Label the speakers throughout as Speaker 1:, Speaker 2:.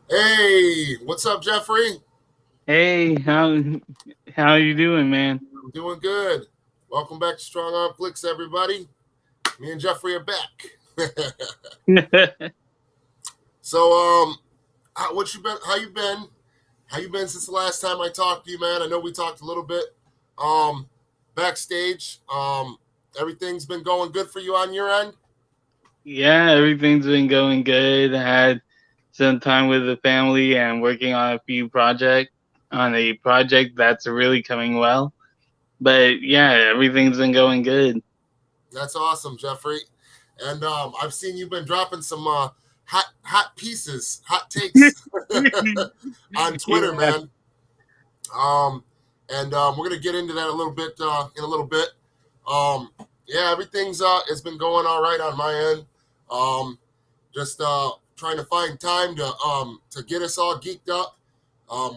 Speaker 1: Hey, what's up, Jeffrey?
Speaker 2: Hey, how you doing, man?
Speaker 1: I'm doing good. Welcome back to Strong Arm Flix, everybody. Me and Jeffrey are back. so, what you been? How you been? How you been since the last time I talked to you, man? I know we talked a little bit, um, backstage. Everything's been going good for you on your end.
Speaker 2: Yeah, everything's been going good. I had some time with the family and working on a project that's really coming well. But yeah, everything's been going good.
Speaker 1: That's awesome, Jeffrey. And I've seen you've been dropping some hot pieces, hot takes on Twitter,
Speaker 2: Yeah,
Speaker 1: man. And we're gonna get into that a little bit in a little bit. Um, yeah, everything's has been going all right on my end. Um, just trying to find time to get us all geeked up.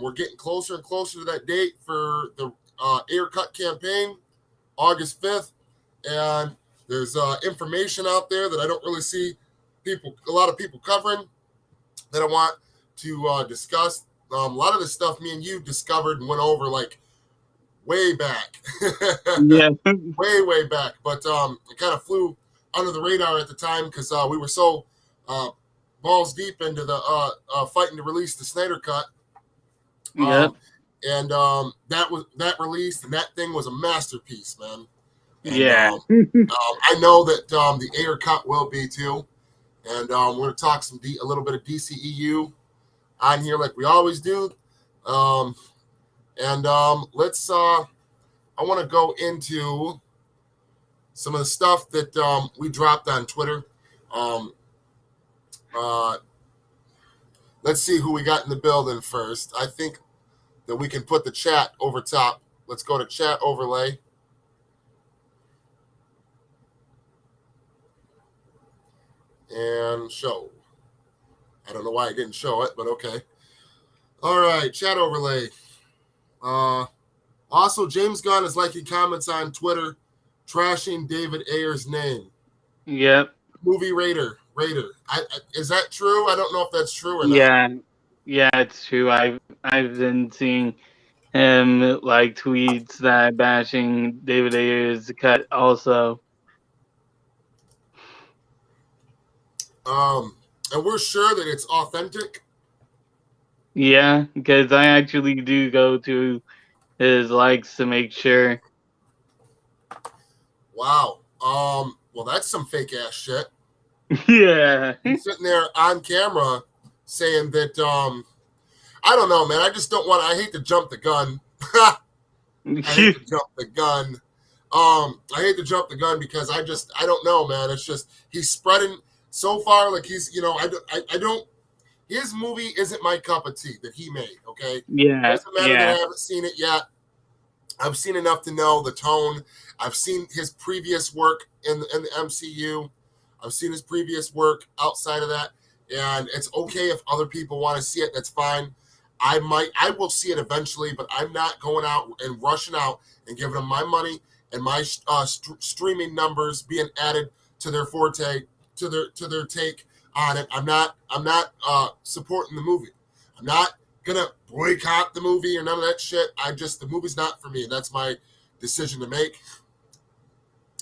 Speaker 1: We're getting closer and closer to that date for the Ayer Cut campaign, August 5th, and there's information out there that I don't really see a lot of people covering that I want to discuss. A lot of the stuff me and you discovered and went over like way back,
Speaker 2: yeah,
Speaker 1: way back. But it kind of flew under the radar at the time because we were so uh, balls deep into the fighting to release the Snyder Cut.
Speaker 2: yep,
Speaker 1: Um, and that release and that thing was a masterpiece, man. And
Speaker 2: yeah,
Speaker 1: I know that the Ayer Cut will be too. And we're going to talk a little bit of DCEU on here like we always do. Um, and let's I want to go into some of the stuff that we dropped on Twitter. Um, uh, let's see who we got in the building first. I think that we can put the chat over top. Let's go to chat overlay and show. I don't know why I didn't show it, but okay. All right, chat overlay. Uh, Also, James Gunn is liking comments on Twitter, trashing David Ayer's name.
Speaker 2: yep,
Speaker 1: Movie Raider. Is that true? I don't know if that's true or not.
Speaker 2: yeah, yeah. It's true. I've been seeing him like tweets that bashing David Ayer's cut also.
Speaker 1: And we're sure that it's authentic.
Speaker 2: Yeah, because I actually do go to his likes to make sure.
Speaker 1: Wow. Well, that's some fake ass shit.
Speaker 2: Yeah.
Speaker 1: He's sitting there on camera saying that. I don't know, man. I just don't want. I hate to jump the gun. I hate to jump the gun. I hate to jump the gun because I don't know, man. It's just he's spreading so far. Like he's, I don't. His movie isn't my cup of tea that he made. Okay,
Speaker 2: Yeah,
Speaker 1: doesn't matter that I
Speaker 2: yeah,
Speaker 1: haven't seen it yet. I've seen enough to know the tone. I've seen his previous work in the MCU. I've seen his previous work outside of that, and it's okay if other people want to see it. That's fine. I will see it eventually, but I'm not going out and rushing out and giving them my money and my streaming numbers being added to their forte, to their take on it. I'm not supporting the movie. I'm not gonna boycott the movie or none of that shit. The movie's not for me, and that's my decision to make.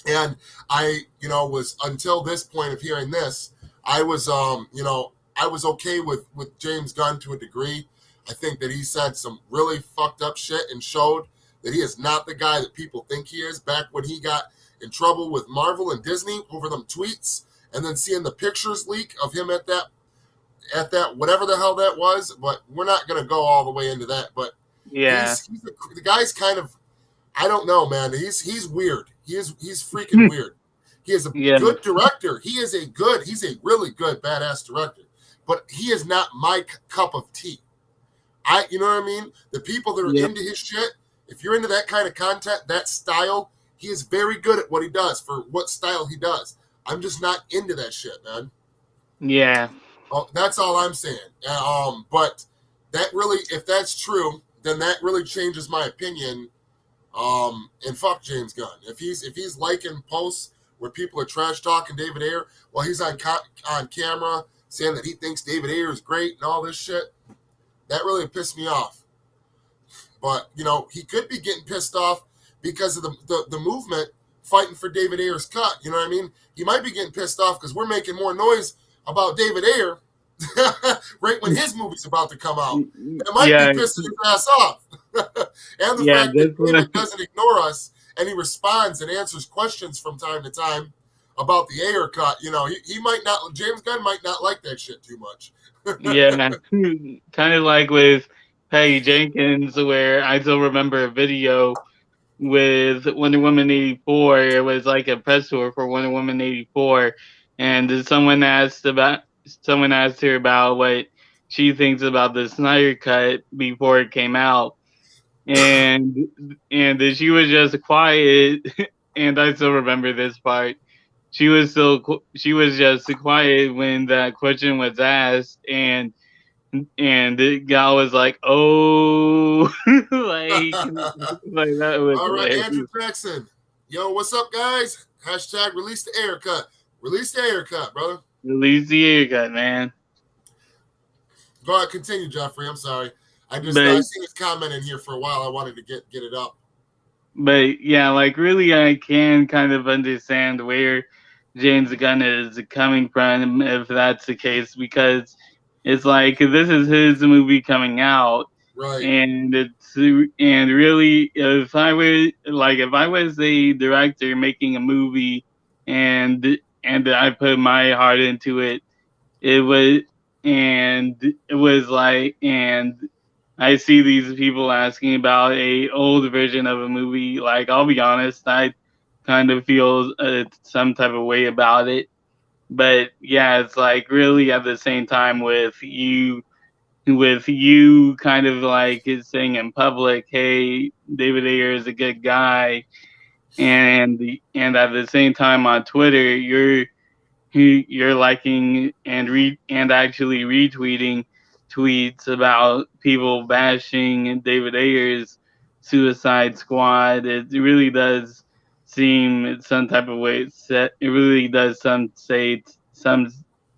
Speaker 1: And I, was until this point of hearing this, I was, I was okay with James Gunn to a degree. I think that he said some really fucked up shit and showed that he is not the guy that people think he is. Back when he got in trouble with Marvel and Disney over them tweets, and then seeing the pictures leak of him at that whatever the hell that was. But we're not gonna go all the way into that. But
Speaker 2: yeah,
Speaker 1: the guy's kind of, I don't know, man. He's weird. He's freaking weird. He is a
Speaker 2: yeah,
Speaker 1: good director. He's a really good badass director. But he is not my cup of tea. You know what I mean? The people that are
Speaker 2: yep,
Speaker 1: into his shit, if you're into that kind of content, that style, he is very good at what he does for what style he does. I'm just not into that shit, man.
Speaker 2: yeah,
Speaker 1: Oh, that's all I'm saying. But that really, if that's true, then that really changes my opinion. And fuck James Gunn. If he's liking posts where people are trash talking David Ayer while he's on camera saying that he thinks David Ayer is great and all this shit. That really pissed me off. But, you know, he could be getting pissed off because of the movement fighting for David Ayer's cut. You know what I mean? He might be getting pissed off because we're making more noise about David Ayer right when his movie's about to come out. It might
Speaker 2: Yeah,
Speaker 1: be pissing his ass off. And the
Speaker 2: yeah,
Speaker 1: fact that David doesn't ignore us and he responds and answers questions from time to time about the Ayer cut. You know, he might not, James Gunn might not like that shit too much.
Speaker 2: yeah. Kind of like with Patty Jenkins, where I still remember a video with Wonder Woman 84. It was like a press tour for Wonder Woman 84, and someone asked her about what she thinks about the Snyder Cut before it came out, and she was just quiet. And I still remember this part. She was just quiet when that question was asked, and the gal was like, "Oh," like that was
Speaker 1: All right, Andrew
Speaker 2: hilarious.
Speaker 1: Jackson. Yo, what's up, guys? Hashtag release the Ayer cut. Release the Ayer cut, brother.
Speaker 2: Release the Ayer Cut, man.
Speaker 1: Go ahead, continue, Jeffrey. I'm sorry. I
Speaker 2: But
Speaker 1: seen his comment in here for a while. I wanted to get it up.
Speaker 2: but yeah, like really, I can kind of understand where James Gunn is coming from if that's the case, because it's like this is his movie coming out,
Speaker 1: Right.
Speaker 2: and really, if I was a director making a movie, and I put my heart into it, it was it was like, and I see these people asking about a old version of a movie. Like, I'll be honest, I kind of feel some type of way about it. But yeah, it's like really at the same time with you kind of like saying in public, "Hey, David Ayer is a good guy," and at the same time on Twitter, you're liking and actually retweeting tweets about people bashing David Ayer's Suicide Squad. It really does seem some type of way. It really does some. It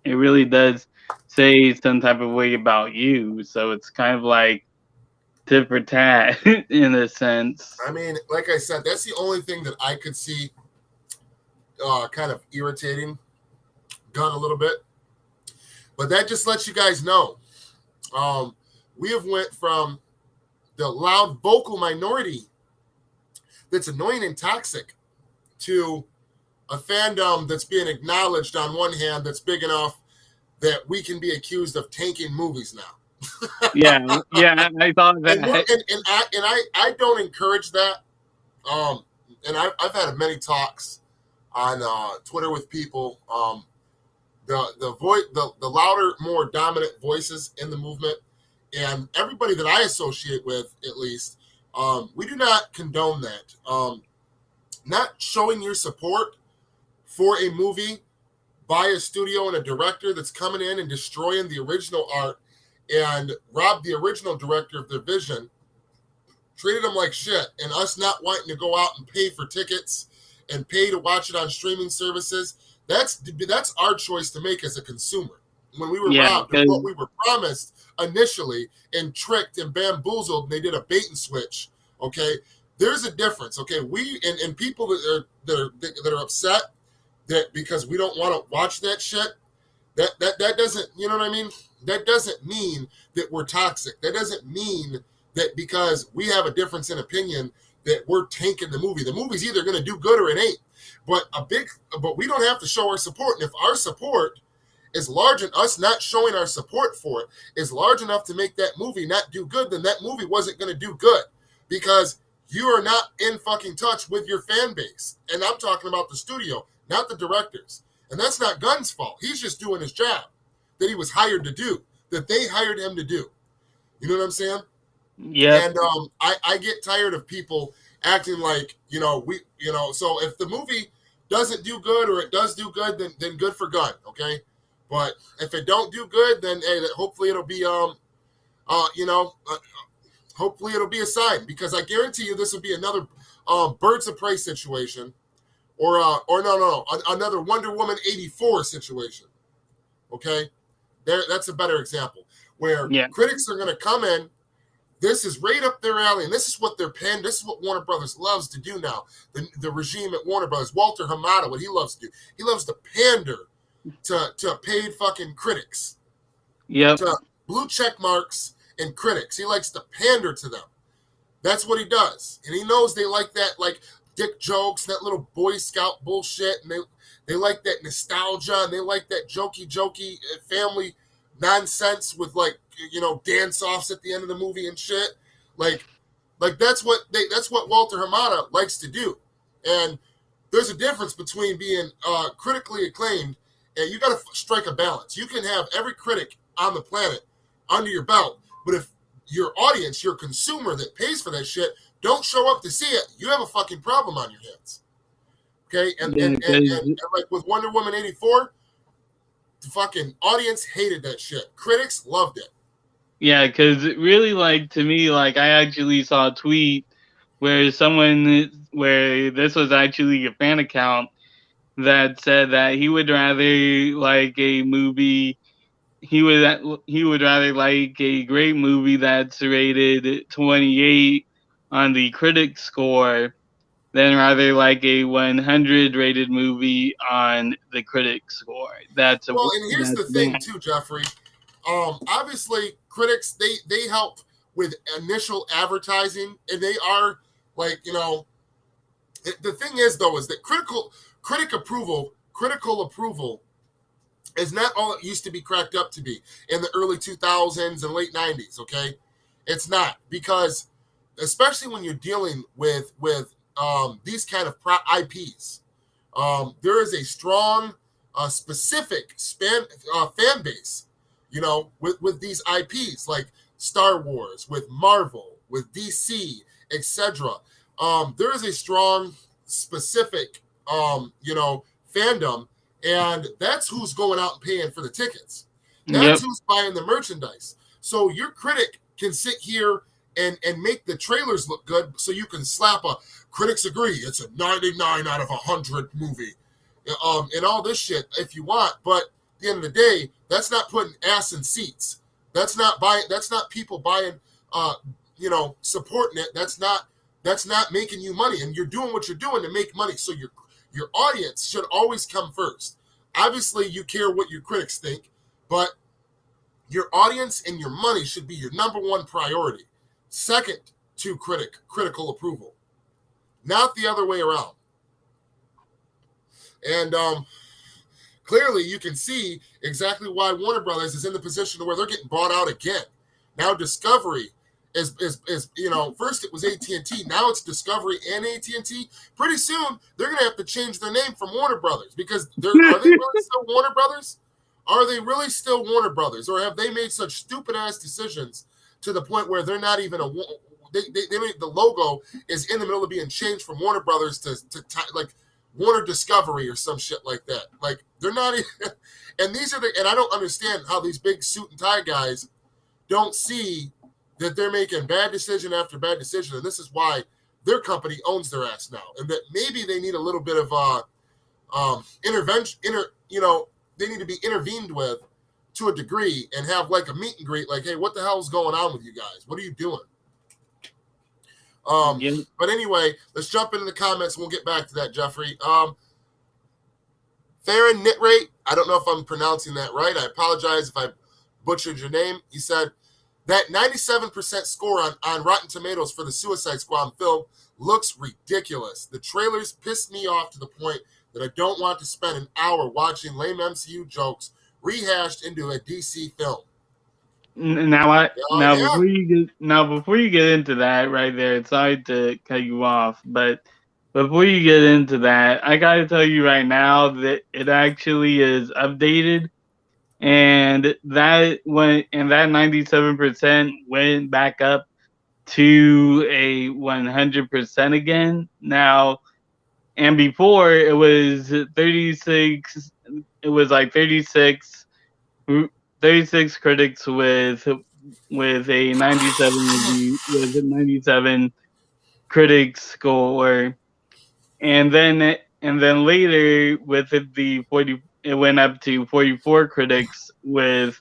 Speaker 2: really does say some type of way about you. So it's kind of like tit for tat in a sense.
Speaker 1: I mean, like I said, that's the only thing that I could see kind of irritating Gunn a little bit. But that just lets you guys know. We have went from the loud vocal minority that's annoying and toxic to a fandom that's being acknowledged on one hand, that's big enough that we can be accused of tanking movies now.
Speaker 2: Yeah, I thought that.
Speaker 1: I don't encourage that. And I've had many talks on Twitter with people. The louder, more dominant voices in the movement, and everybody that I associate with, at least, we do not condone that. Not showing your support for a movie by a studio and a director that's coming in and destroying the original art and robbed the original director of their vision, treated them like shit, and us not wanting to go out and pay for tickets and pay to watch it on streaming services. That's our choice to make as a consumer. When we were robbed of what we were promised initially and tricked and bamboozled, and they did a bait and switch. Okay, there's a difference. Okay, we and people that are upset that because we don't want to watch that shit. That doesn't, you know what I mean? That doesn't mean that we're toxic. That doesn't mean that because we have a difference in opinion that we're tanking the movie. The movie's either going to do good or it ain't. But we don't have to show our support. And if our support is large and us not showing our support for it is large enough to make that movie not do good, then that movie wasn't going to do good because you are not in fucking touch with your fan base. And I'm talking about the studio, not the directors. And that's not Gunn's fault. He's just doing his job that he was hired to do, that they hired him to do. You know what I'm saying?
Speaker 2: Yeah.
Speaker 1: And I get tired of people acting like, so if the movie doesn't do good or it does do good, then good for Gunn, okay? But if it don't do good, then hey, hopefully it'll be hopefully it'll be a sign, because I guarantee you this will be another Birds of Prey situation or another Wonder Woman 84 situation. Okay? That's a better example where
Speaker 2: Yeah.
Speaker 1: critics are going to come in. This is right up their alley, and this is what they're paying. This is what Warner Brothers loves to do now. The regime at Warner Brothers, Walter Hamada, what he loves to do, he loves to pander to paid fucking critics, to blue check marks and critics. He likes to pander to them. That's what he does, and he knows they like that, like dick jokes, that little Boy Scout bullshit, and they like that nostalgia, and they like that jokey family nonsense with like dance offs at the end of the movie and shit. Like that's what Walter Hamada likes to do, and there's a difference between being critically acclaimed and you got to strike a balance. You can have every critic on the planet under your belt, but if your audience, your consumer that pays for that shit, don't show up to see it, you have a fucking problem on your hands. Okay, and like with Wonder Woman 84, the fucking audience hated that shit. Critics loved it.
Speaker 2: Yeah, because really, like, to me, like, I actually saw a tweet where this was actually a fan account that said that he would rather like a movie. He would rather like a great movie that's rated 28 on the critic score than rather like a 100 rated movie on the critic score.
Speaker 1: And here's the thing too, Jeffrey. Obviously, critics they help with initial advertising, and they are like the thing is though is that critical approval is not all it used to be cracked up to be in the early 2000s and late 90s. Okay, it's not, because especially when you're dealing with these kind of IPs, there is a strong specific fan base, with these IPs like Star Wars, with Marvel, with DC, etc. There is a strong specific fandom, and that's who's going out and paying for the tickets. That's who's buying the merchandise. So your critic can sit here and make the trailers look good, so you can slap a critics agree it's a 99 out of 100 movie, and all this shit if you want. But at the end of the day, that's not putting ass in seats. That's not people buying, supporting it. That's not making you money, and you're doing what you're doing to make money. So your audience should always come first. Obviously, you care what your critics think, but your audience and your money should be your number one priority. Second to critical approval, not the other way around. And clearly, you can see exactly why Warner Brothers is in the position where they're getting bought out again. Now Discovery is first it was AT&T, now it's Discovery and AT&T. Pretty soon they're gonna have to change their name from Warner Brothers, because are they really still Warner Brothers? Are they really still Warner Brothers, or have they made such stupid ass decisions to the point where they're not even the logo is in the middle of being changed from Warner Brothers to like Warner Discovery or some shit like that. Like they're not even, and I don't understand how these big suit and tie guys don't see that they're making bad decision after bad decision, and this is why their company owns their ass now, and that maybe they need a little bit of intervention. They need to be intervened with to a degree and have like a meet and greet, like, hey, what the hell is going on with you guys? What are you doing? But anyway, let's jump into the comments and we'll get back to that, Jeffrey. Farron Nitrate, I don't know if I'm pronouncing that right. I apologize if I butchered your name. He said that 97% score on Rotten Tomatoes for the Suicide Squad film looks ridiculous. The trailers pissed me off to the point that I don't want to spend an hour watching lame MCU jokes rehashed into a DC film.
Speaker 2: Before you get into that right there, sorry to cut you off, but before you get into that, I gotta tell you right now that it actually is updated, and that 97% went back up to a 100% again now. And before it was 36. It was like 36 critics with a 97 critics score, and then later with it went up to 44 critics with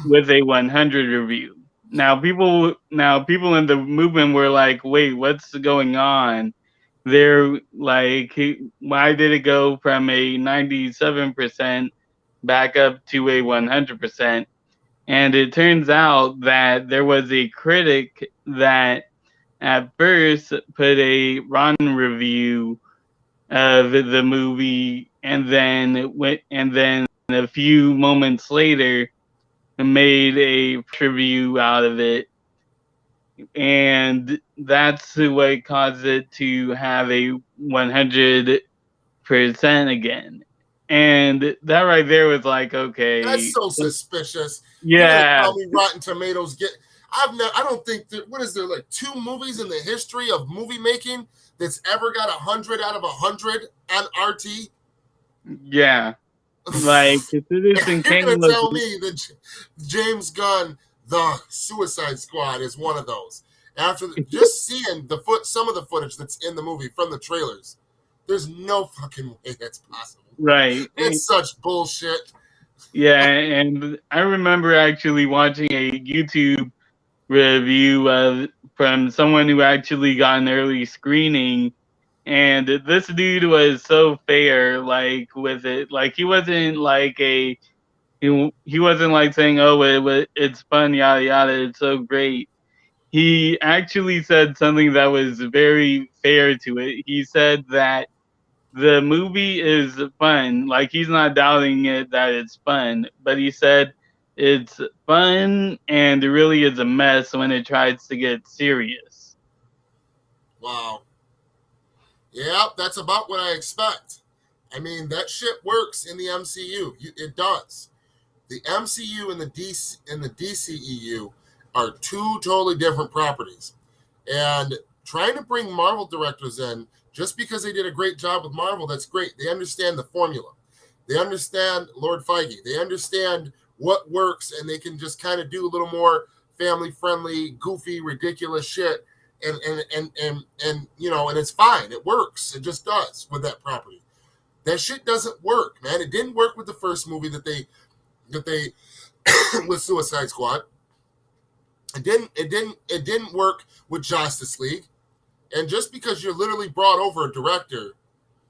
Speaker 2: with a 100 review. Now people in the movement were like, "Wait, what's going on?" They're like, "Why did it go from a 97% back up to a 100%?" And it turns out that there was a critic that at first put a rotten review of the movie, and then a few moments later made a review out of it, and that's what caused it to have a 100% again. And that right there was like,
Speaker 1: That's
Speaker 2: okay,
Speaker 1: so suspicious. You're gonna
Speaker 2: yeah,
Speaker 1: tell me Rotten Tomatoes get? I don't think that. What is there, like 2 movies in the history of movie making that's ever got 100 out of 100 on RT?
Speaker 2: yeah. Like Citizen
Speaker 1: You're gonna
Speaker 2: Kane was,
Speaker 1: tell me that James Gunn, The Suicide Squad, is one of those. After just seeing some of the footage that's in the movie from the trailers, there's no fucking way that's possible.
Speaker 2: right.
Speaker 1: It's such bullshit.
Speaker 2: Yeah, and I remember actually watching a YouTube review from someone who actually got an early screening, and this dude was so fair, like with it, like he wasn't like saying, "Oh, it's fun, yada yada, it's so great." He actually said something that was very fair to it. He said that the movie is fun. Like he's not doubting it that it's fun, but he said it's fun and it really is a mess when it tries to get serious.
Speaker 1: Wow. Yeah, that's about what I expect. I mean, that shit works in the MCU. It does. The MCU and the DCEU are 2 totally different properties. And trying to bring Marvel directors in just because they did a great job with Marvel, that's great. They understand the formula. They understand Lord Feige. They understand what works, and they can just kind of do a little more family friendly, goofy, ridiculous shit. And you know, and it's fine. It works. It just does with that property. That shit doesn't work, man. It didn't work with the first movie that they with Suicide Squad. It didn't work with Justice League. And just because you literally brought over a director,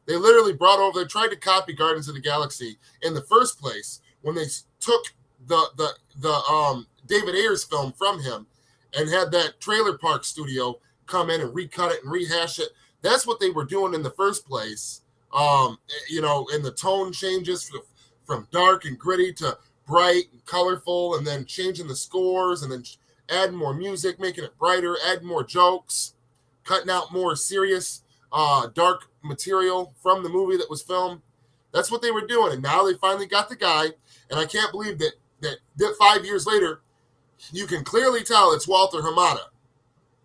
Speaker 1: they tried to copy Guardians of the Galaxy in the first place when they took the David Ayer's film from him and had that trailer park studio come in and recut it and rehash it. That's what they were doing in the first place. You know, and the tone changes from dark and gritty to bright and colorful, and then changing the scores, and then adding more music, making it brighter, adding more jokes, cutting out more serious, dark material from the movie that was filmed. That's what they were doing, and now they finally got the guy. And I can't believe that 5 years later, you can clearly tell it's Walter Hamada.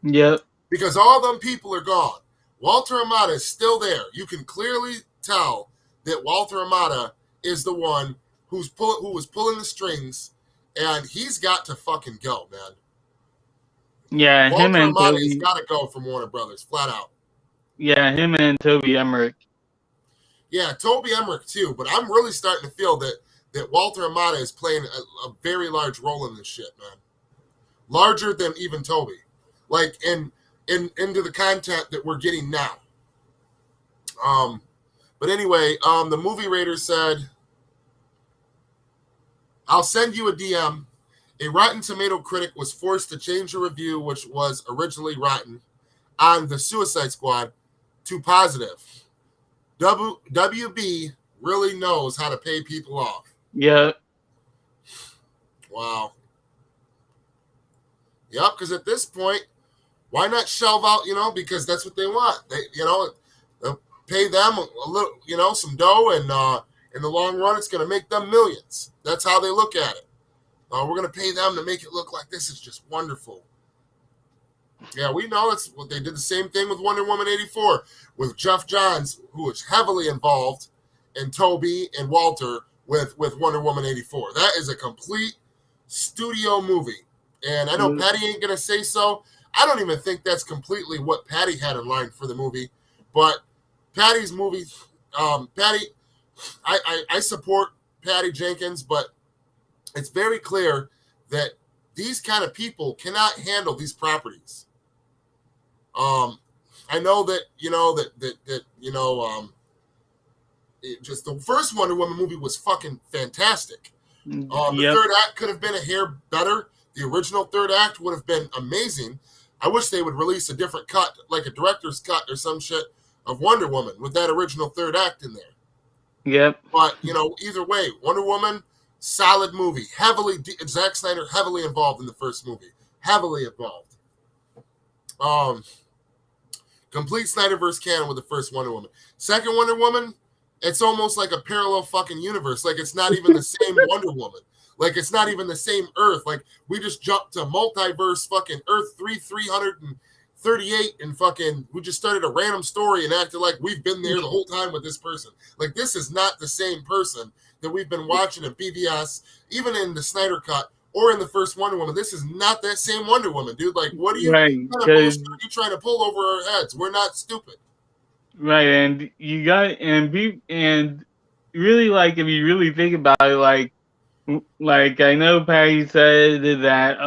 Speaker 2: Yep.
Speaker 1: Because all them people are gone. Walter Hamada is still there. You can clearly tell that Walter Hamada is the one who was pulling the strings, and he's got to fucking go, man.
Speaker 2: Yeah,
Speaker 1: Walter
Speaker 2: him and
Speaker 1: Hamada has
Speaker 2: Toby.
Speaker 1: got to go from Warner Brothers, flat out.
Speaker 2: Yeah, him and Toby Emmerich.
Speaker 1: Yeah, Toby Emmerich too, but I'm really starting to feel that Walter Hamada is playing a very large role in this shit, man. Larger than even Toby. Like into the content that we're getting now. But anyway, the movie Raider said, I'll send you a DM. A Rotten Tomato critic was forced to change a review, which was originally rotten, on The Suicide Squad to positive. WB really knows how to pay people off.
Speaker 2: Yep.
Speaker 1: Wow. Yep, because at this point, why not shelve out, because that's what they want. They, they'll pay them a little, some dough, and in the long run, it's going to make them millions. That's how they look at it. We're going to pay them to make it look like this is just wonderful. Yeah, we know it's what they did. The same thing with Wonder Woman 84 with Jeff Johns, who was heavily involved, and Toby and Walter with Wonder Woman 84. That is a complete studio movie. And I know Patty ain't going to say so. I don't even think that's completely what Patty had in line for the movie. But Patty's movie, Patty, I support Patty Jenkins, but it's very clear that these kind of people cannot handle these properties. I know that just the first Wonder Woman movie was fucking fantastic. The
Speaker 2: Yep.
Speaker 1: third act could have been a hair better. The original third act would have been amazing. I wish they would release a different cut, like a director's cut or some shit of Wonder Woman with that original third act in there.
Speaker 2: Yep.
Speaker 1: But either way, Wonder Woman, solid movie. Zack Snyder heavily involved in the first movie. Heavily involved. Complete Snyderverse canon with the first Wonder Woman. Second Wonder Woman, it's almost like a parallel fucking universe. Like, it's not even the same Wonder Woman. Like, it's not even the same Earth. Like, we just jumped to multiverse fucking Earth 338 and fucking, we just started a random story and acted like we've been there the whole time with this person. Like, this is not the same person that we've been watching in BVS, even in the Snyder Cut, or in the first Wonder Woman. This is not that same Wonder Woman, dude. Like, what are you,
Speaker 2: Right,
Speaker 1: kind of bullshit are you trying to pull over our heads? We're not stupid.
Speaker 2: right, and you got and really, like, if you really think about it, like I know Patty said that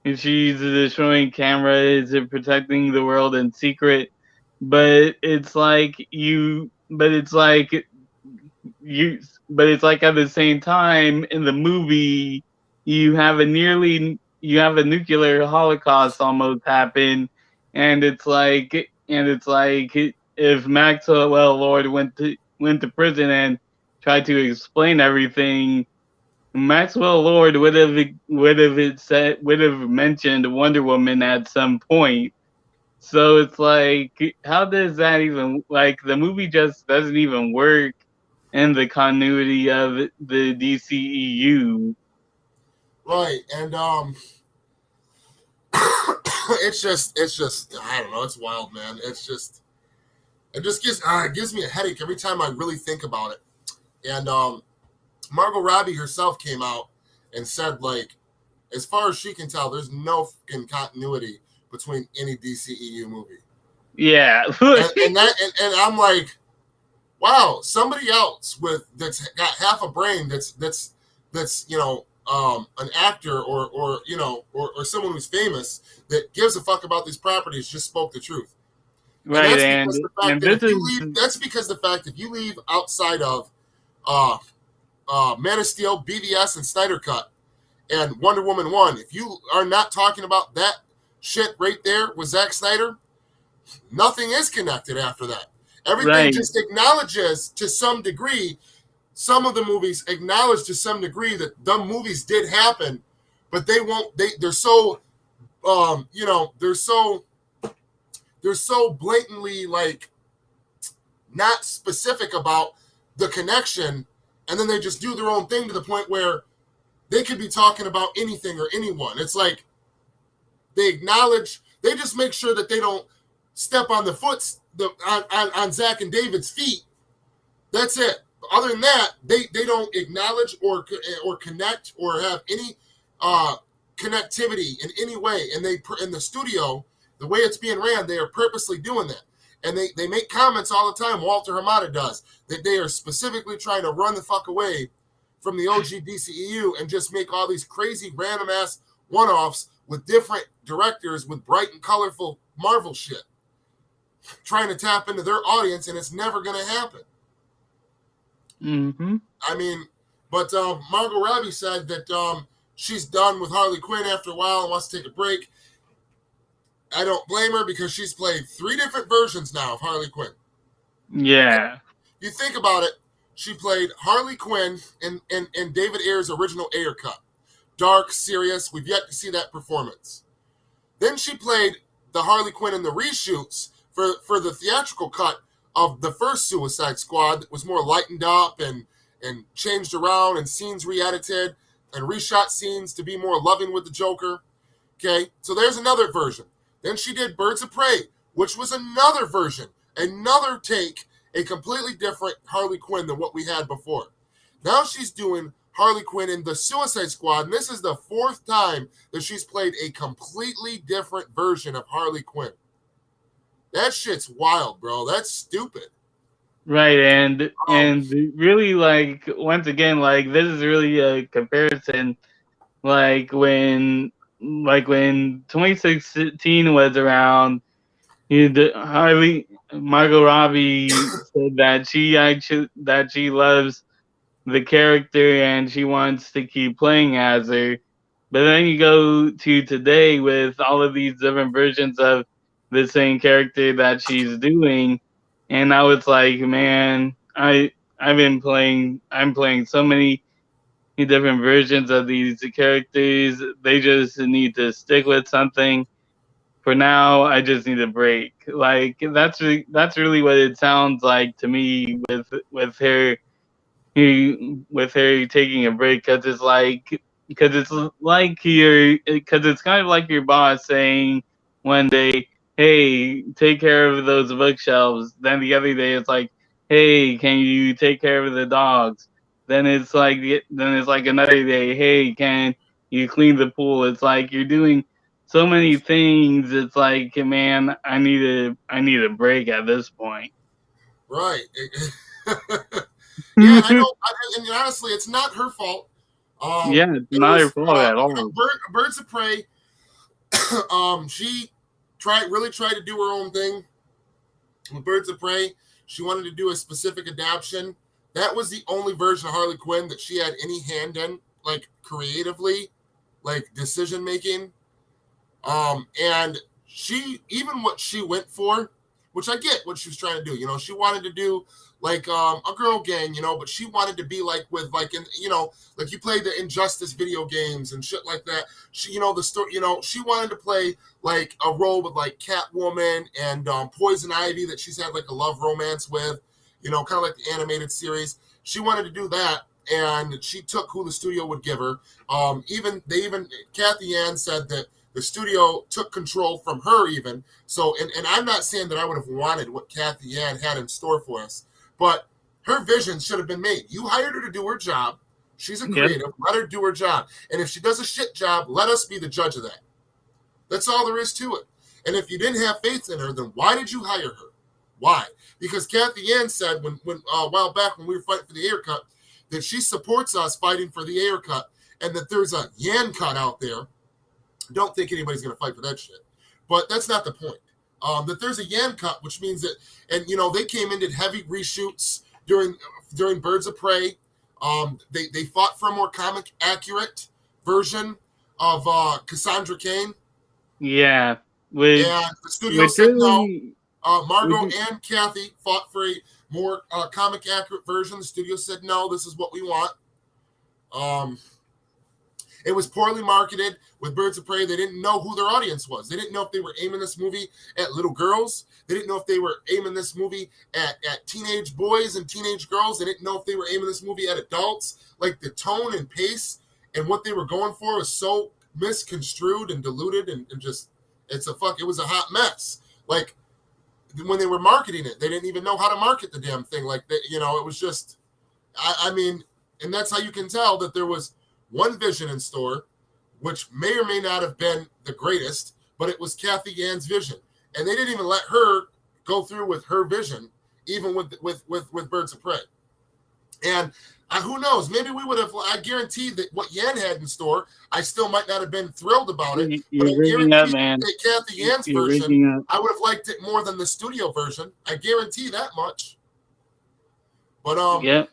Speaker 2: and she's destroying cameras and protecting the world in secret, but it's like at the same time in the movie you have a nuclear holocaust almost happen, and it's like if Maxwell Lord went to prison and tried to explain everything, Maxwell Lord would have mentioned Wonder Woman at some point. So it's like, how does that even, like, the movie just doesn't even work in the continuity of the DCEU.
Speaker 1: Right, and it's just I don't know, it's wild, man. It just gives me a headache every time I really think about it. And Margot Robbie herself came out and said, like, as far as she can tell, there's no fucking continuity between any DCEU movie.
Speaker 2: Yeah.
Speaker 1: and I'm like, wow, somebody else that's got half a brain that's an actor or someone who's famous that gives a fuck about these properties just spoke the truth.
Speaker 2: Right,
Speaker 1: That's because the fact if you leave outside of Man of Steel, BVS, and Snyder Cut, and Wonder Woman 1, if you are not talking about that shit right there with Zack Snyder, nothing is connected after that. Everything just acknowledges to some degree. Some of the movies acknowledge to some degree that the movies did happen, but they won't. They're so, they're so blatantly, like, not specific about the connection, and then they just do their own thing to the point where they could be talking about anything or anyone. It's like they acknowledge. They just make sure that they don't step on the foot on Zach and David's feet. That's it. Other than that, they don't acknowledge or connect or have any connectivity in any way. And they in the studio, the way it's being ran, they are purposely doing that. And they make comments all the time. Walter Hamada does that. They are specifically trying to run the fuck away from the OG DCEU and just make all these crazy random ass one-offs with different directors with bright and colorful Marvel shit, trying to tap into their audience, and it's never going to happen.
Speaker 2: Mm-hmm.
Speaker 1: I mean, but Margot Robbie said that she's done with Harley Quinn after a while and wants to take a break. I don't blame her because she's played 3 different versions now of Harley Quinn.
Speaker 2: Yeah.
Speaker 1: If you think about it, she played Harley Quinn in David Ayer's original Ayer Cut. Dark, serious. We've yet to see that performance. Then she played the Harley Quinn in the reshoots for the theatrical cut of the first Suicide Squad that was more lightened up and changed around and scenes re-edited and reshot scenes to be more loving with the Joker. Okay, so there's another version. Then she did Birds of Prey, which was another version, another take, a completely different Harley Quinn than what we had before. Now she's doing Harley Quinn in the Suicide Squad, and this is the 4th time that she's played a completely different version of Harley Quinn. That shit's wild, bro. That's stupid.
Speaker 2: Right, and
Speaker 1: Um,
Speaker 2: and really, like, once again, like, this is really a comparison, like when 2016 was around, Harley Margot Robbie said that she loves the character and she wants to keep playing as her. But then you go to today with all of these different versions of the same character that she's doing, and now it's like, man, I'm playing so many different versions of these characters. They just need to stick with something. For now, I just need a break. Like that's really what it sounds like to me with her with her taking a break, because it's like you're because it's kind of like your boss saying one day, hey, take care of those bookshelves, then the other day it's like, hey, can you take care of the dogs, then it's like another day, hey, can you clean the pool. It's like you're doing so many things. It's like, man, I need a break at this point.
Speaker 1: right. Yeah, I know. And honestly, it's not her fault.
Speaker 2: Yeah, it's
Speaker 1: It
Speaker 2: not your
Speaker 1: was
Speaker 2: fault at all.
Speaker 1: Birds of Prey. She really tried to do her own thing with Birds of Prey. She wanted to do a specific adaptation. That was the only version of Harley Quinn that she had any hand in, like creatively, like decision making. And she, even what she went for, which I get what she was trying to do. You know, she wanted to do like a girl gang, you know, but she wanted to be like with like in, you know, like you play the Injustice video games and shit like that. She, you know, the story, you know, she wanted to play like a role with like Catwoman and Poison Ivy that she's had like a love romance with, you know, kind of like the animated series. She wanted to do that, and she took who the studio would give her. Even Kathy Ann said that the studio took control from her even. So, and I'm not saying that I would have wanted what Kathy Ann had in store for us, but her vision should have been made. You hired her to do her job. She's a
Speaker 2: Yep.
Speaker 1: creative. Let her do her job. And if she does a shit job, let us be the judge of that. That's all there is to it. And if you didn't have faith in her, then why did you hire her? Why? Because Kathy Ann said when a while back when we were fighting for the Ayer Cut that she supports us fighting for the Ayer Cut, and that there's a Yan cut out there. Don't think anybody's going to fight for that shit. But that's not the point. That there's a Yan cut, which means that, and you know, they came in, did heavy reshoots during Birds of Prey. They fought for a more comic accurate version of Cassandra Cain,
Speaker 2: Yeah,
Speaker 1: and the studio
Speaker 2: which
Speaker 1: said no.
Speaker 2: really, which
Speaker 1: Margot and Kathy fought for a more comic accurate version. The studio said no, this is what we want. Um, It was poorly marketed with Birds of Prey. They didn't know who their audience was. They didn't know if they were aiming this movie at little girls. They didn't know if they were aiming this movie at teenage boys and teenage girls. They didn't know if they were aiming this movie at adults. Like the tone and pace and what they were going for was so misconstrued and diluted and just it was a hot mess. Like when they were marketing it, they didn't even know how to market the damn thing. Like that, you know, it was just I mean, and that's how you can tell that there was one vision in store, which may or may not have been the greatest, but it was Kathy Ann's vision, and they didn't even let her go through with her vision, even with Birds of Prey. And who knows? Maybe we would have. I guarantee that what Yan had in store, I still might not have been thrilled about it. But I
Speaker 2: you're breaking up,
Speaker 1: guarantee
Speaker 2: man.
Speaker 1: that Kathy Ann's
Speaker 2: You're
Speaker 1: version,
Speaker 2: breaking up.
Speaker 1: I would have liked it more than the studio version. I guarantee that much. But
Speaker 2: Yep.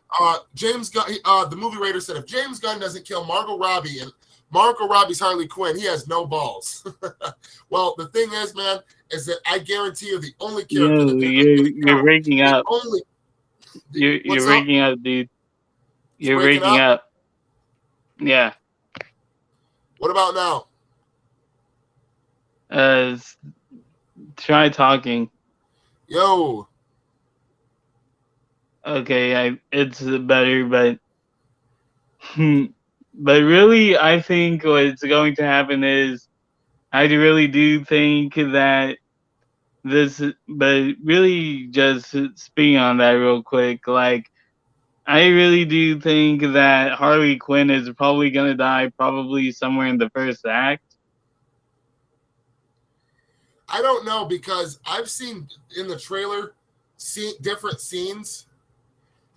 Speaker 1: James Gunn, the movie writer said, if James Gunn doesn't kill Margot Robbie and Margot Robbie's Harley Quinn, he has no balls. Well, the thing is, man, is that I guarantee you the only character
Speaker 2: Yo,
Speaker 1: that they're not going to
Speaker 2: you're
Speaker 1: kill,
Speaker 2: breaking
Speaker 1: the
Speaker 2: up.
Speaker 1: only,
Speaker 2: You're
Speaker 1: what's up?
Speaker 2: breaking up, dude.
Speaker 1: It's
Speaker 2: You're
Speaker 1: breaking
Speaker 2: breaking
Speaker 1: up.
Speaker 2: up. Yeah.
Speaker 1: What about now?
Speaker 2: Try talking.
Speaker 1: Yo,
Speaker 2: Okay, it's better, but but really, I think what's going to happen is I really do think that but really just speaking on that real quick, like I really do think that Harley Quinn is probably gonna die, probably somewhere in the first act.
Speaker 1: I don't know because I've seen in the trailer different scenes,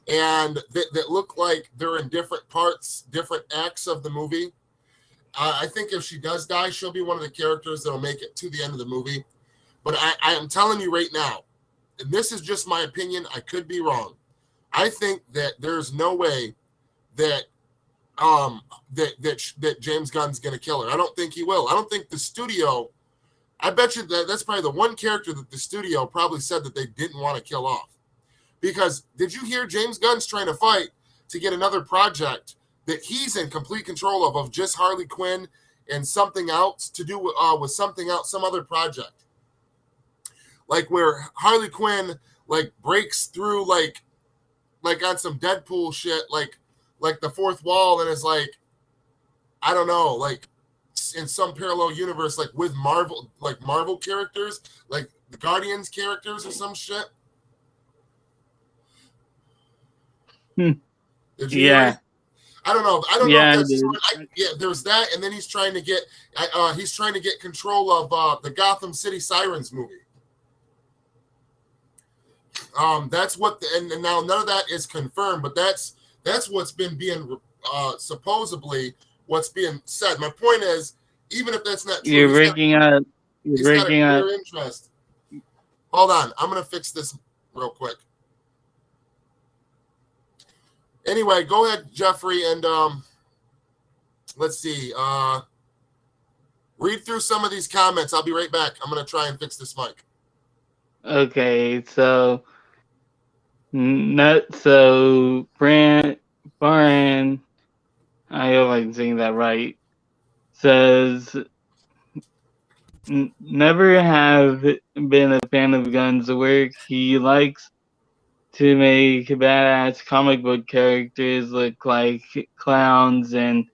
Speaker 1: and that look like they're in different parts, different acts of the movie. I think if she does die, she'll be one of the characters that'll make it to the end of the movie. But I am telling you right now, and this is just my opinion, I could be wrong. I think that there's no way that that James Gunn's going to kill her. I don't think he will. I don't think the studio. I bet you that's probably the one character that the studio probably said that they didn't want to kill off. Because did you hear James Gunn's trying to fight to get another project that he's in complete control of just Harley Quinn and something else to do with something else, some other project, like where Harley Quinn like breaks through like on some Deadpool shit, like the fourth wall, and is like, I don't know, like in some parallel universe, like with Marvel characters, like the Guardians characters or some shit. Did you hear it? I don't know. I don't know if that's there's that, and then he's trying to get control of the Gotham City Sirens movie. That's what, and now none of that is confirmed, but that's what's been being supposedly what's being said. My point is, even if that's not true,
Speaker 2: you're breaking up.
Speaker 1: He's got a clear interest. Hold on, I'm gonna fix this real quick. Anyway, go ahead, Jeffrey, and let's see. Read through some of these comments. I'll be right back. I'm gonna try and fix this mic.
Speaker 2: Okay, so Faran, I hope I'm saying that right, says, never have been a fan of Gunn's work. He likes to make badass comic book characters look like clowns in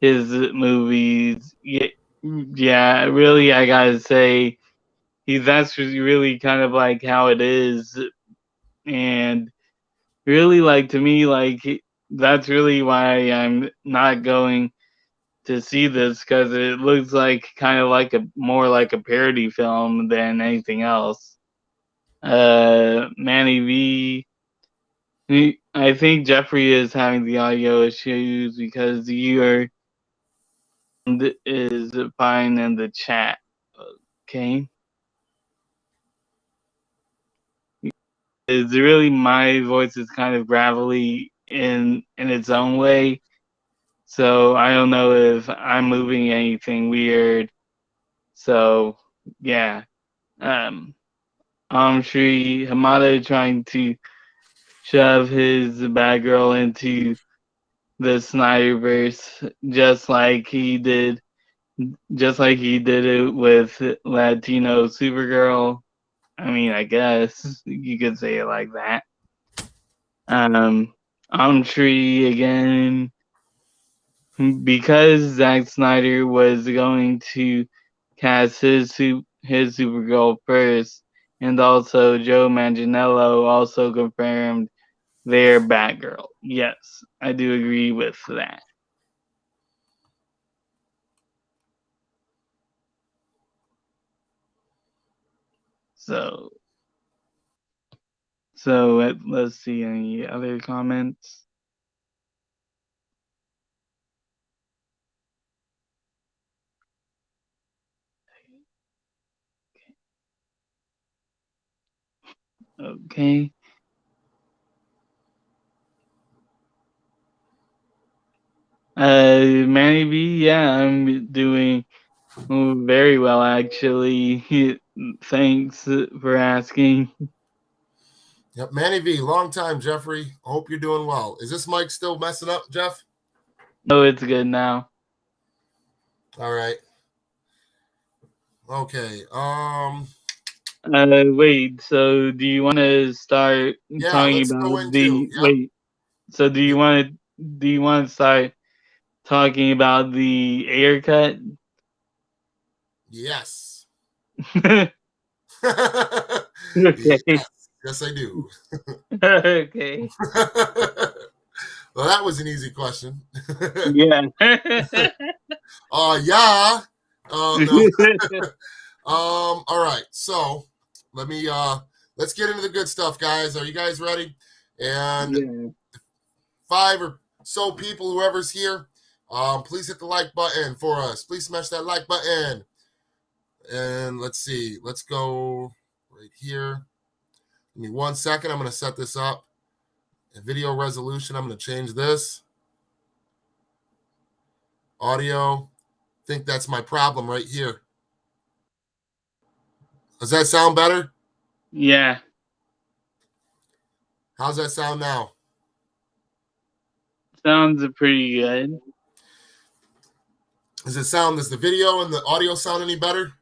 Speaker 2: his movies. Yeah, really, I gotta say, that's really kind of like how it is. And really, like, to me, like, that's really why I'm not going to see this, because it looks like kind of like more like a parody film than anything else. Manny V, I think Jeffrey is having the audio issues because your sound is fine in the chat. Okay. It's really, my voice is kind of gravelly in its own way. So I don't know if I'm moving anything weird. So yeah. Sri Hamada trying to shove his Batgirl into the Snyderverse, just like he did it with Latino Supergirl. I mean, I guess you could say it like that. Tree again, because Zack Snyder was going to cast his Supergirl first, and also Joe Manganiello also confirmed their Batgirl. Yes, I do agree with that. So let's see any other comments. Okay. Manny B, yeah, I'm doing very well, actually. Thanks for asking.
Speaker 1: Yep, Manny V, long time, Jeffrey. Hope you're doing well. Is this mic still messing up, Jeff?
Speaker 2: No, it's good now.
Speaker 1: All right. Okay.
Speaker 2: Wait. So, do you want to start talking about the? Yep. Wait. So, do you want to start talking about the Ayer Cut?
Speaker 1: Yes.
Speaker 2: Okay.
Speaker 1: Yes, I do.
Speaker 2: Okay.
Speaker 1: Well, that was an easy question.
Speaker 2: Yeah.
Speaker 1: Yeah. No. All right. So let me let's get into the good stuff, guys. Are you guys ready? And
Speaker 2: Yeah.
Speaker 1: 5 or so people, whoever's here, please hit the like button for us. Please smash that like button. And let's see. Let's go right here. Give me 1 second. I'm going to set this up. Video resolution. I'm going to change this. Audio. I think that's my problem right here. Does that sound better?
Speaker 2: Yeah.
Speaker 1: How's that sound now?
Speaker 2: Sounds pretty good.
Speaker 1: Does the video and the audio sound any better?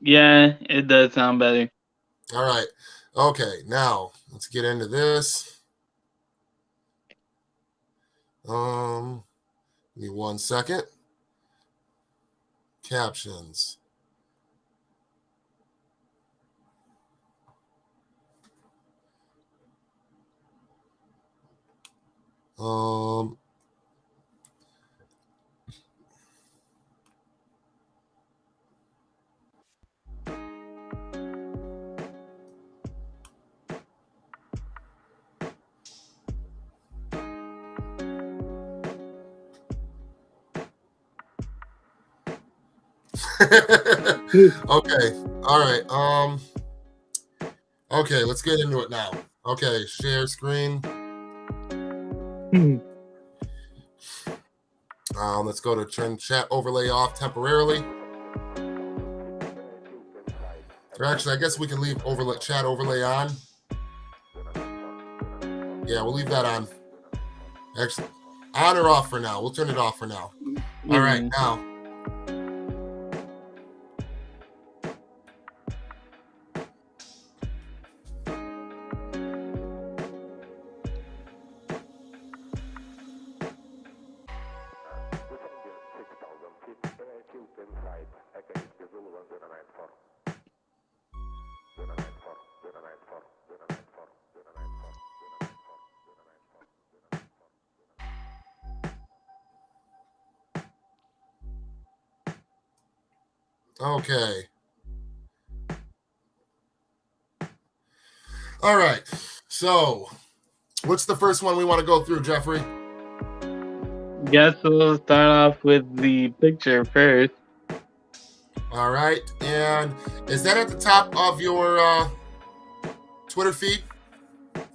Speaker 2: Yeah, it does sound better.
Speaker 1: All right. Okay, now let's get into this. Give me 1 second. Captions. Okay. All right. Okay, let's get into it now. Okay, share screen. Let's go to turn chat overlay off temporarily. Or actually, I guess we can leave chat overlay on. Yeah, we'll leave that on. Actually, on or off for now. We'll turn it off for now. All right, now. Okay. All right. So, what's the first one we want to go through, Jeffrey?
Speaker 2: Guess we'll start off with the picture first.
Speaker 1: All right. And is that at the top of your Twitter feed?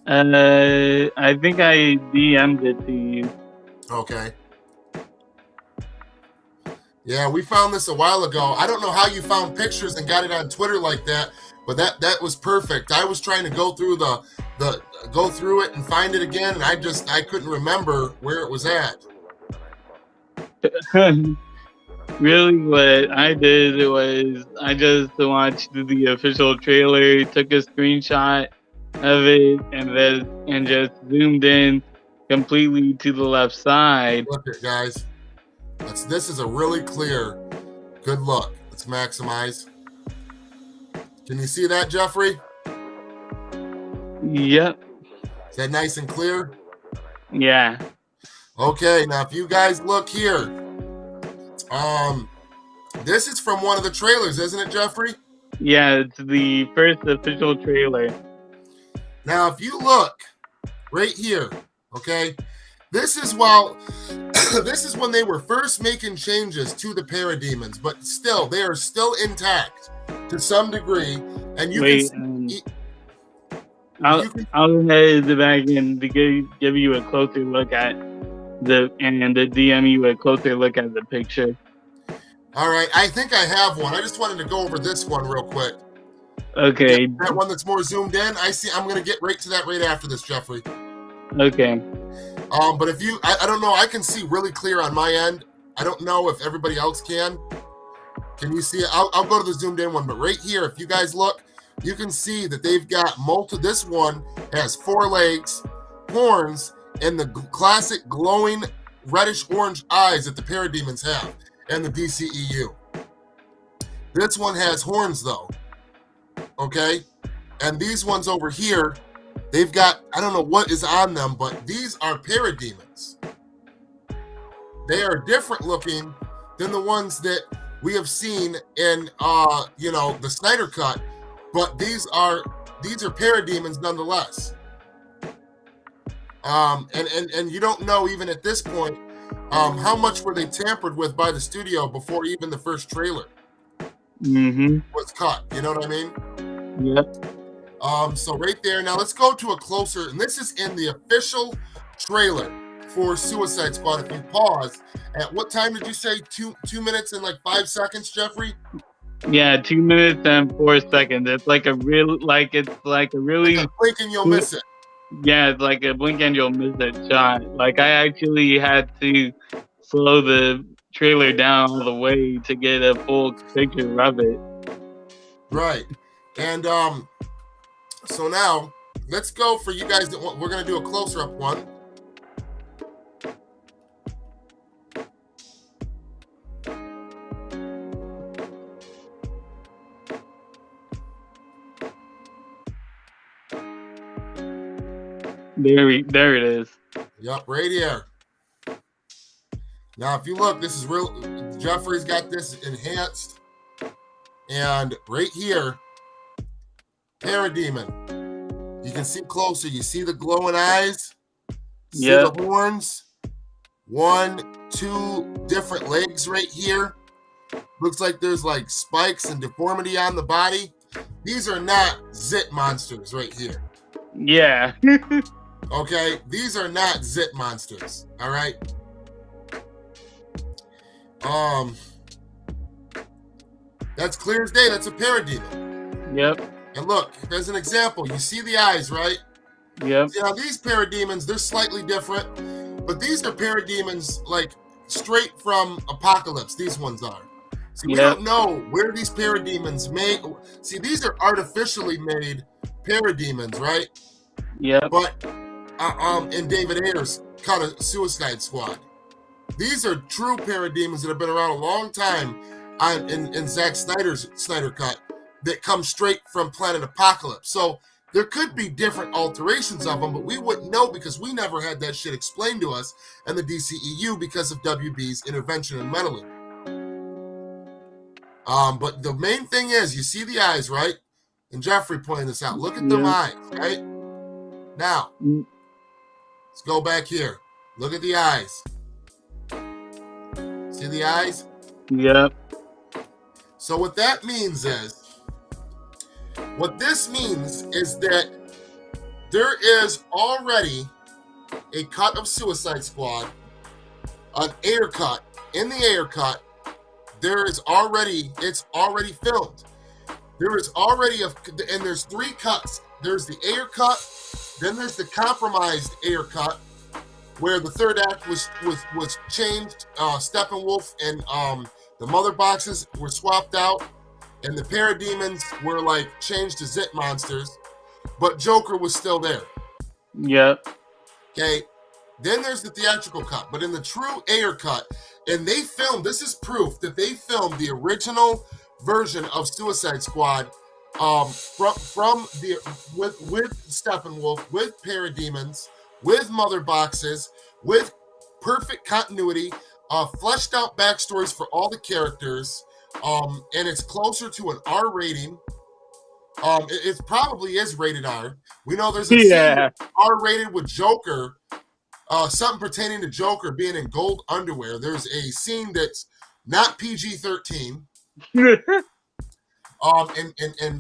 Speaker 2: I think I DM'd it to you.
Speaker 1: Okay. Yeah, we found this a while ago. I don't know how you found pictures and got it on Twitter like that, but that was perfect. I was trying to go through go through it and find it again, and I couldn't remember where it was at.
Speaker 2: Really, what I did was I just watched the official trailer, took a screenshot of it, and just zoomed in completely to the left side.
Speaker 1: Look at guys. This is a really clear. Good look. Let's maximize. Can you see that, Jeffrey?
Speaker 2: Yep.
Speaker 1: Is that nice and clear?
Speaker 2: Yeah.
Speaker 1: Okay, now if you guys look here, this is from one of the trailers, isn't it, Jeffrey?
Speaker 2: Yeah, it's the first official trailer.
Speaker 1: Now, if you look right here, okay, this is when they were first making changes to the parademons, but still, they are still intact to some degree, and you can see.
Speaker 2: I'll head back and give you a closer look at the DM you a closer look at the picture.
Speaker 1: All right, I think I have one. I just wanted to go over this one real quick.
Speaker 2: Okay.
Speaker 1: Yeah, that one that's more zoomed in. I'm gonna get right to that right after this, Jeffrey.
Speaker 2: Okay.
Speaker 1: But if you, I don't know, I can see really clear on my end. I don't know if everybody else can. Can you see it? I'll go to the zoomed in one, but right here, if you guys look, you can see that they've got this one has 4 legs, horns, and the classic glowing reddish orange eyes that the parademons have and the DCEU. This one has horns though. Okay? And these ones over here, they've got, I don't know what is on them, but these are parademons. They are different looking than the ones that we have seen in the Snyder Cut. but these are parademons nonetheless. And you don't know even at this point how much were they tampered with by the studio before even the first trailer was cut. You know what I mean?
Speaker 2: Yep.
Speaker 1: So right there. Now let's go to a closer, and this is in the official trailer for Suicide Squad. If you pause, at what time did you say? 2 minutes and like 5 seconds, Jeffrey?
Speaker 2: Yeah, 2 minutes and 4 seconds. It's like a really
Speaker 1: like a blink and you'll miss it.
Speaker 2: Yeah, it's like a blink and you'll miss it shot. Like I actually had to slow the trailer down all the way to get a full picture of it.
Speaker 1: Right. And so now let's go for you guys that want, we're gonna do a closer up one.
Speaker 2: There it is.
Speaker 1: Yep, right here. Now, if you look, this is real. Jeffrey's got this enhanced, and right here, Parademon. You can see closer. You see the glowing eyes. See the horns. 1, 2 different legs right here. Looks like there's like spikes and deformity on the body. These are not zit monsters right here.
Speaker 2: Yeah.
Speaker 1: Okay, these are not zit monsters. All right. That's clear as day. That's a parademon.
Speaker 2: Yep.
Speaker 1: And look, as an example, you see the eyes, right?
Speaker 2: Yep.
Speaker 1: See, now these parademons, they're slightly different, but these are parademons like straight from Apocalypse. These ones are. See, we don't know where these parademons made. See, these are artificially made parademons, right?
Speaker 2: Yeah.
Speaker 1: But in David Ayer's cut of Suicide Squad, these are true parademons that have been around a long time in Zack Snyder's Snyder Cut that come straight from Planet Apocalypse. So there could be different alterations of them, but we wouldn't know because we never had that shit explained to us in the DCEU because of WB's intervention and meddling. But the main thing is, you see the eyes, right? And Jeffrey pointed this out. Look at them eyes, right? Now, let's go back here. Look at the eyes. See the eyes?
Speaker 2: Yep.
Speaker 1: So what that means is, what this means is that there is already a cut of Suicide Squad, an Ayer Cut. In the Ayer Cut, it's already filmed. There is already and there's 3 cuts. There's the Ayer Cut, then there's the compromised Ayer Cut, where the third act was changed. Steppenwolf and the motherboxes were swapped out, and the parademons were like changed to zit monsters, but Joker was still there.
Speaker 2: Yep.
Speaker 1: Okay. Then there's the theatrical cut, but in the true Ayer Cut, and they filmed. This is proof that they filmed the original version of Suicide Squad, with Steppenwolf, with parademons, with motherboxes, with perfect continuity, fleshed out backstories for all the characters, and it's closer to an R rating. It probably is rated R. We know there's a scene R rated with Joker, something pertaining to Joker being in gold underwear. There's a scene that's not PG-13. And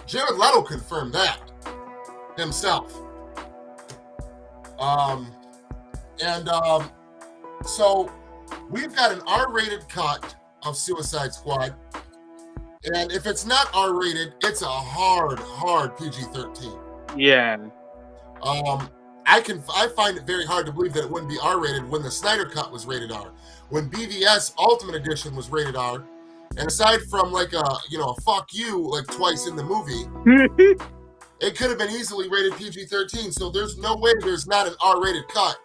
Speaker 1: Jared Leto confirmed that himself. So we've got an R-rated cut of Suicide Squad, and if it's not R-rated, it's a hard PG-13.
Speaker 2: Yeah.
Speaker 1: I find it very hard to believe that it wouldn't be R-rated when the Snyder Cut was rated R, when BVS Ultimate Edition was rated R, and aside from like a fuck you like twice in the movie, it could have been easily rated PG-13. So there's no way there's not an R-rated cut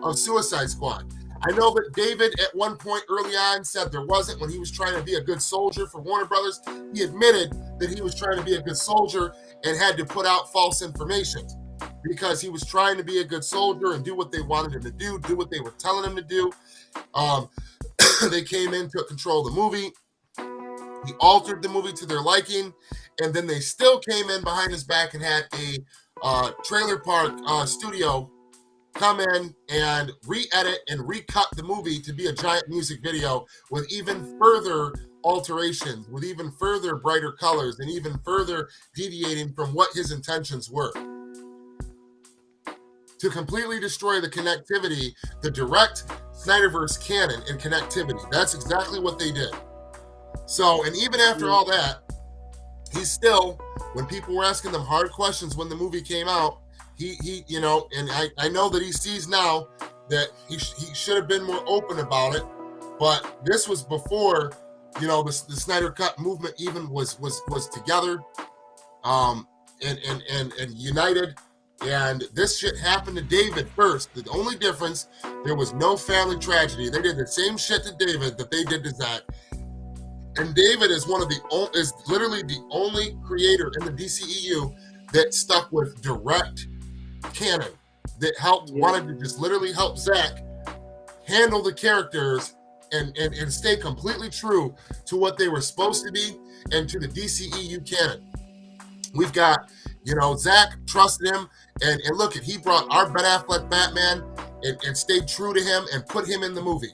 Speaker 1: of Suicide Squad. I know that David at one point early on said there wasn't when he was trying to be a good soldier for Warner Brothers. He admitted that he was trying to be a good soldier and had to put out false information because he was trying to be a good soldier and do what they wanted him to do what they were telling him to do. They came in to control the movie. He altered the movie to their liking, and then they still came in behind his back and had a trailer park studio come in and re-edit and recut the movie to be a giant music video with even further alterations, with even further brighter colors, and even further deviating from what his intentions were. To completely destroy the connectivity, the direct Snyderverse canon and connectivity. That's exactly what they did. So, and even after all that, he's still, when people were asking them hard questions when the movie came out, he you know, and I know that he sees now that he should have been more open about it, but this was before, you know, the Snyder Cut movement even was together, and united. And this shit happened to David first. The only difference, there was no family tragedy. They did the same shit to David that they did to Zack. And David is is literally the only creator in the DCEU that stuck with direct canon, that wanted to just literally help Zack handle the characters and stay completely true to what they were supposed to be and to the DCEU canon. We've got, you know, Zack trusted him, and look, he brought our Ben Affleck Batman and stayed true to him and put him in the movie.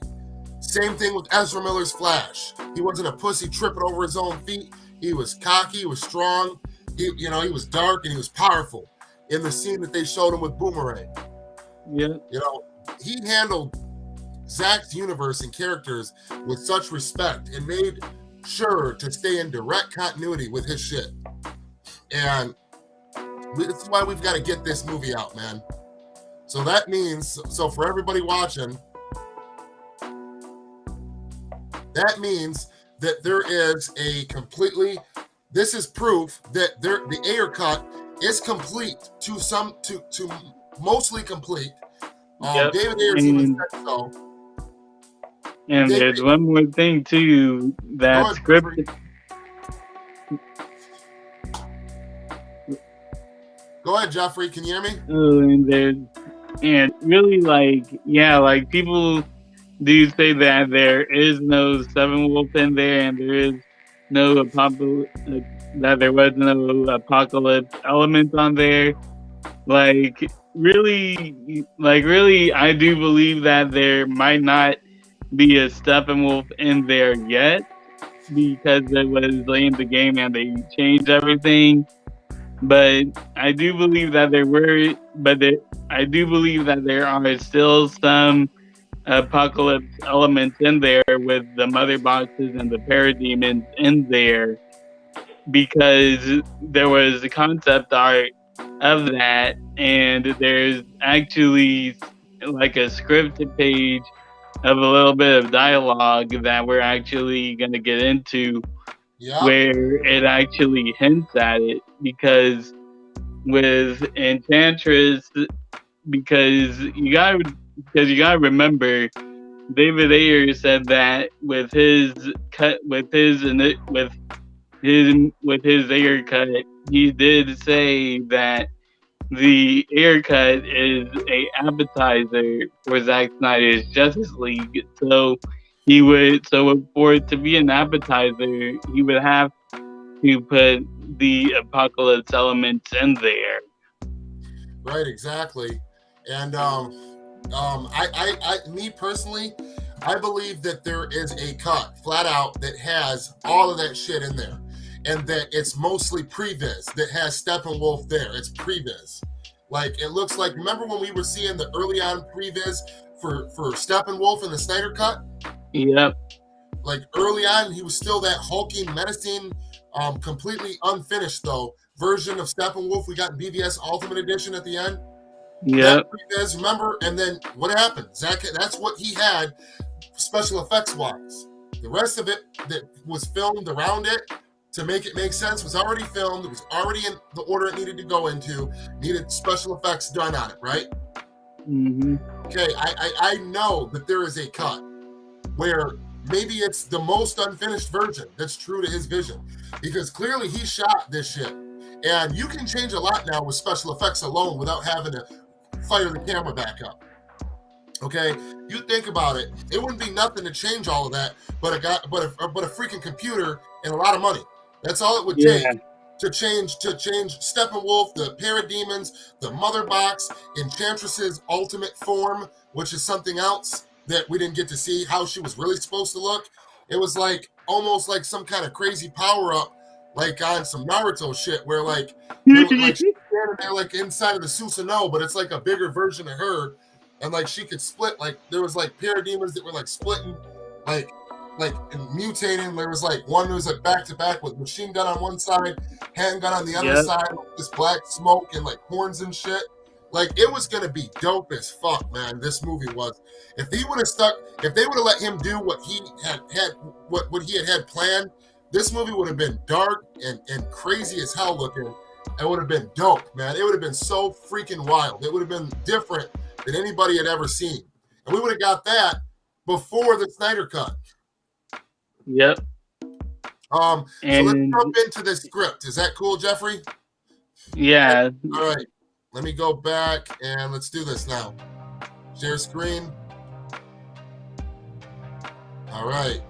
Speaker 1: Same thing with Ezra Miller's Flash. He wasn't a pussy tripping over his own feet. He was cocky, he was strong, he was dark, and he was powerful in the scene that they showed him with Boomerang.
Speaker 2: Yeah.
Speaker 1: You know, he handled Zack's universe and characters with such respect and made sure to stay in direct continuity with his shit. And that's why we've got to get this movie out, man. So that means, so for everybody watching, that means that there is a completely, this is proof that the Ayer Cut is complete to mostly complete.
Speaker 2: Yep.
Speaker 1: David Ayers even said so.
Speaker 2: And there's one more thing too, that script.
Speaker 1: Go ahead, Jeffrey. Can you hear me?
Speaker 2: And really, like people do say that there is no Steppenwolf in there, and there is no that there was no apocalypse element on there. Really, I do believe that there might not be a Steppenwolf in there yet, because it was late in the game and they changed everything. But I do believe that I do believe that there are still some apocalypse elements in there with the motherboxes and the parademons in there, because there was a concept art of that, and there's actually like a scripted page of a little bit of dialogue that we're actually going to get into, where it actually hints at it, because with Enchantress, because you gotta remember, David Ayer said that with his Ayer Cut, he did say that the Ayer Cut is a appetizer for Zack Snyder's Justice League. So for it to be an appetizer, he would have to put the apocalypse elements in there.
Speaker 1: Right, exactly. And me personally, I believe that there is a cut flat out that has all of that shit in there, and that it's mostly previs that has Steppenwolf there. It's previs. Like, it looks like, remember when we were seeing the early on previs for Steppenwolf in the Snyder Cut?
Speaker 2: Yep.
Speaker 1: Like, early on, he was still that hulking, menacing, completely unfinished though version of Steppenwolf we got in BVS Ultimate Edition at the end.
Speaker 2: Yeah.
Speaker 1: Remember? And then what happened? Zack, that's what he had special effects wise. The rest of it that was filmed around it to make it make sense was already filmed. It was already in the order it needed to go into. Needed special effects done on it, right?
Speaker 2: Mm-hmm.
Speaker 1: Okay, I know that there is a cut where maybe it's the most unfinished version that's true to his vision, because clearly he shot this shit. And you can change a lot now with special effects alone without having to fire the camera back up. Okay, you think about it, it wouldn't be nothing to change all of that, but a freaking computer and a lot of money. That's all it would take to change Steppenwolf, the Parademons, the Mother Box, Enchantress's ultimate form, which is something else that we didn't get to see how she was really supposed to look. It was like almost like some kind of crazy power up, like on some Naruto shit, where like like she's standing there like inside of the Susanoo, but it's like a bigger version of her, and like she could split. Like there was like Parademons that were like splitting, like and mutating. There was like one that was like back to back with machine gun on one side, handgun on the other side, this black smoke and like horns and shit. Like it was gonna be dope as fuck, man. This movie was. If he would have stuck, if they would have let him do what he had what he had planned, this movie would have been dark and crazy as hell looking. It would have been dope, man. It would have been so freaking wild. It would have been different than anybody had ever seen, and we would have got that before the Snyder Cut.
Speaker 2: Yep.
Speaker 1: So let's jump into the script. Is that cool, Jeffrey?
Speaker 2: Yeah.
Speaker 1: All right. Let me go back and let's do this now. Share screen. All right.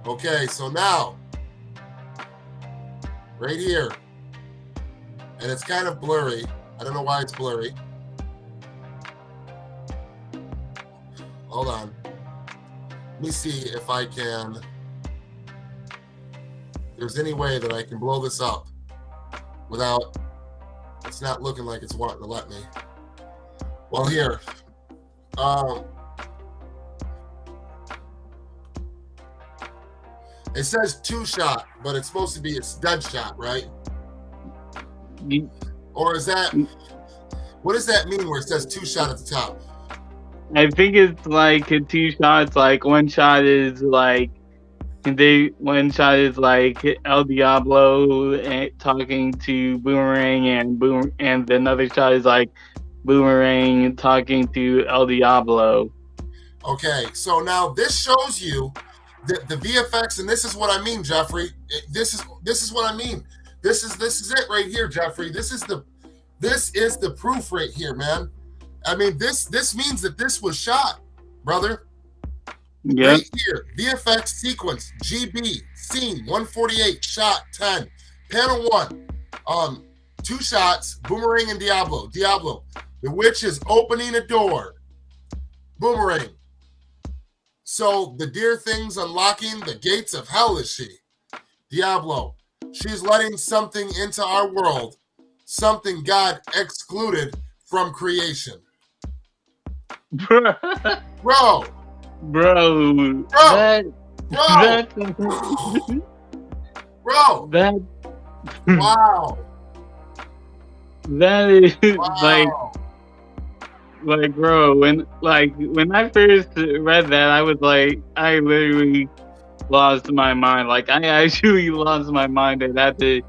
Speaker 1: Okay, so now, right here, and it's kind of blurry. I don't know why it's blurry. Hold on. Let me see if I can, if there's any way that I can blow this up without, it's not looking like it's wanting to let me. Well, here. It says 2-shot, but it's supposed to be a dead shot, right? Or is that, what does that mean where it says 2-shot at the top?
Speaker 2: I think it's like 2 shots. Like one shot is like one shot is like El Diablo talking to Boomerang, and another shot is like Boomerang talking to El Diablo.
Speaker 1: Okay, so now this shows you the VFX, and this is what I mean, Jeffrey. This is what I mean. This is it right here, Jeffrey. This is the proof right here, man. I mean, this means that this was shot, brother.
Speaker 2: Yeah.
Speaker 1: Right here, VFX sequence, GB, scene 148, shot 10, panel 1, 2 shots, Boomerang and Diablo. The witch is opening a door. Boomerang. So the dear thing's unlocking the gates of hell, is she? Diablo. She's letting something into our world, something God excluded from creation.
Speaker 2: Bro.
Speaker 1: Wow.
Speaker 2: That is wow. like bro, when I first read that, I was like, I literally lost my mind. Like I actually lost my mind and had to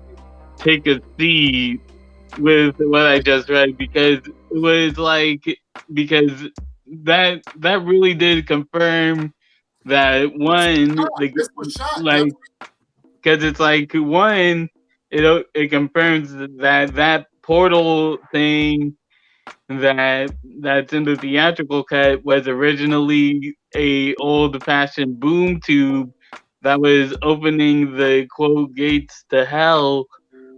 Speaker 2: take a seat with what I just read, because it was like, because that really did confirm that one, like, because it's like one, it confirms that portal thing that's in the theatrical cut was originally a old-fashioned boom tube that was opening the quote gates to hell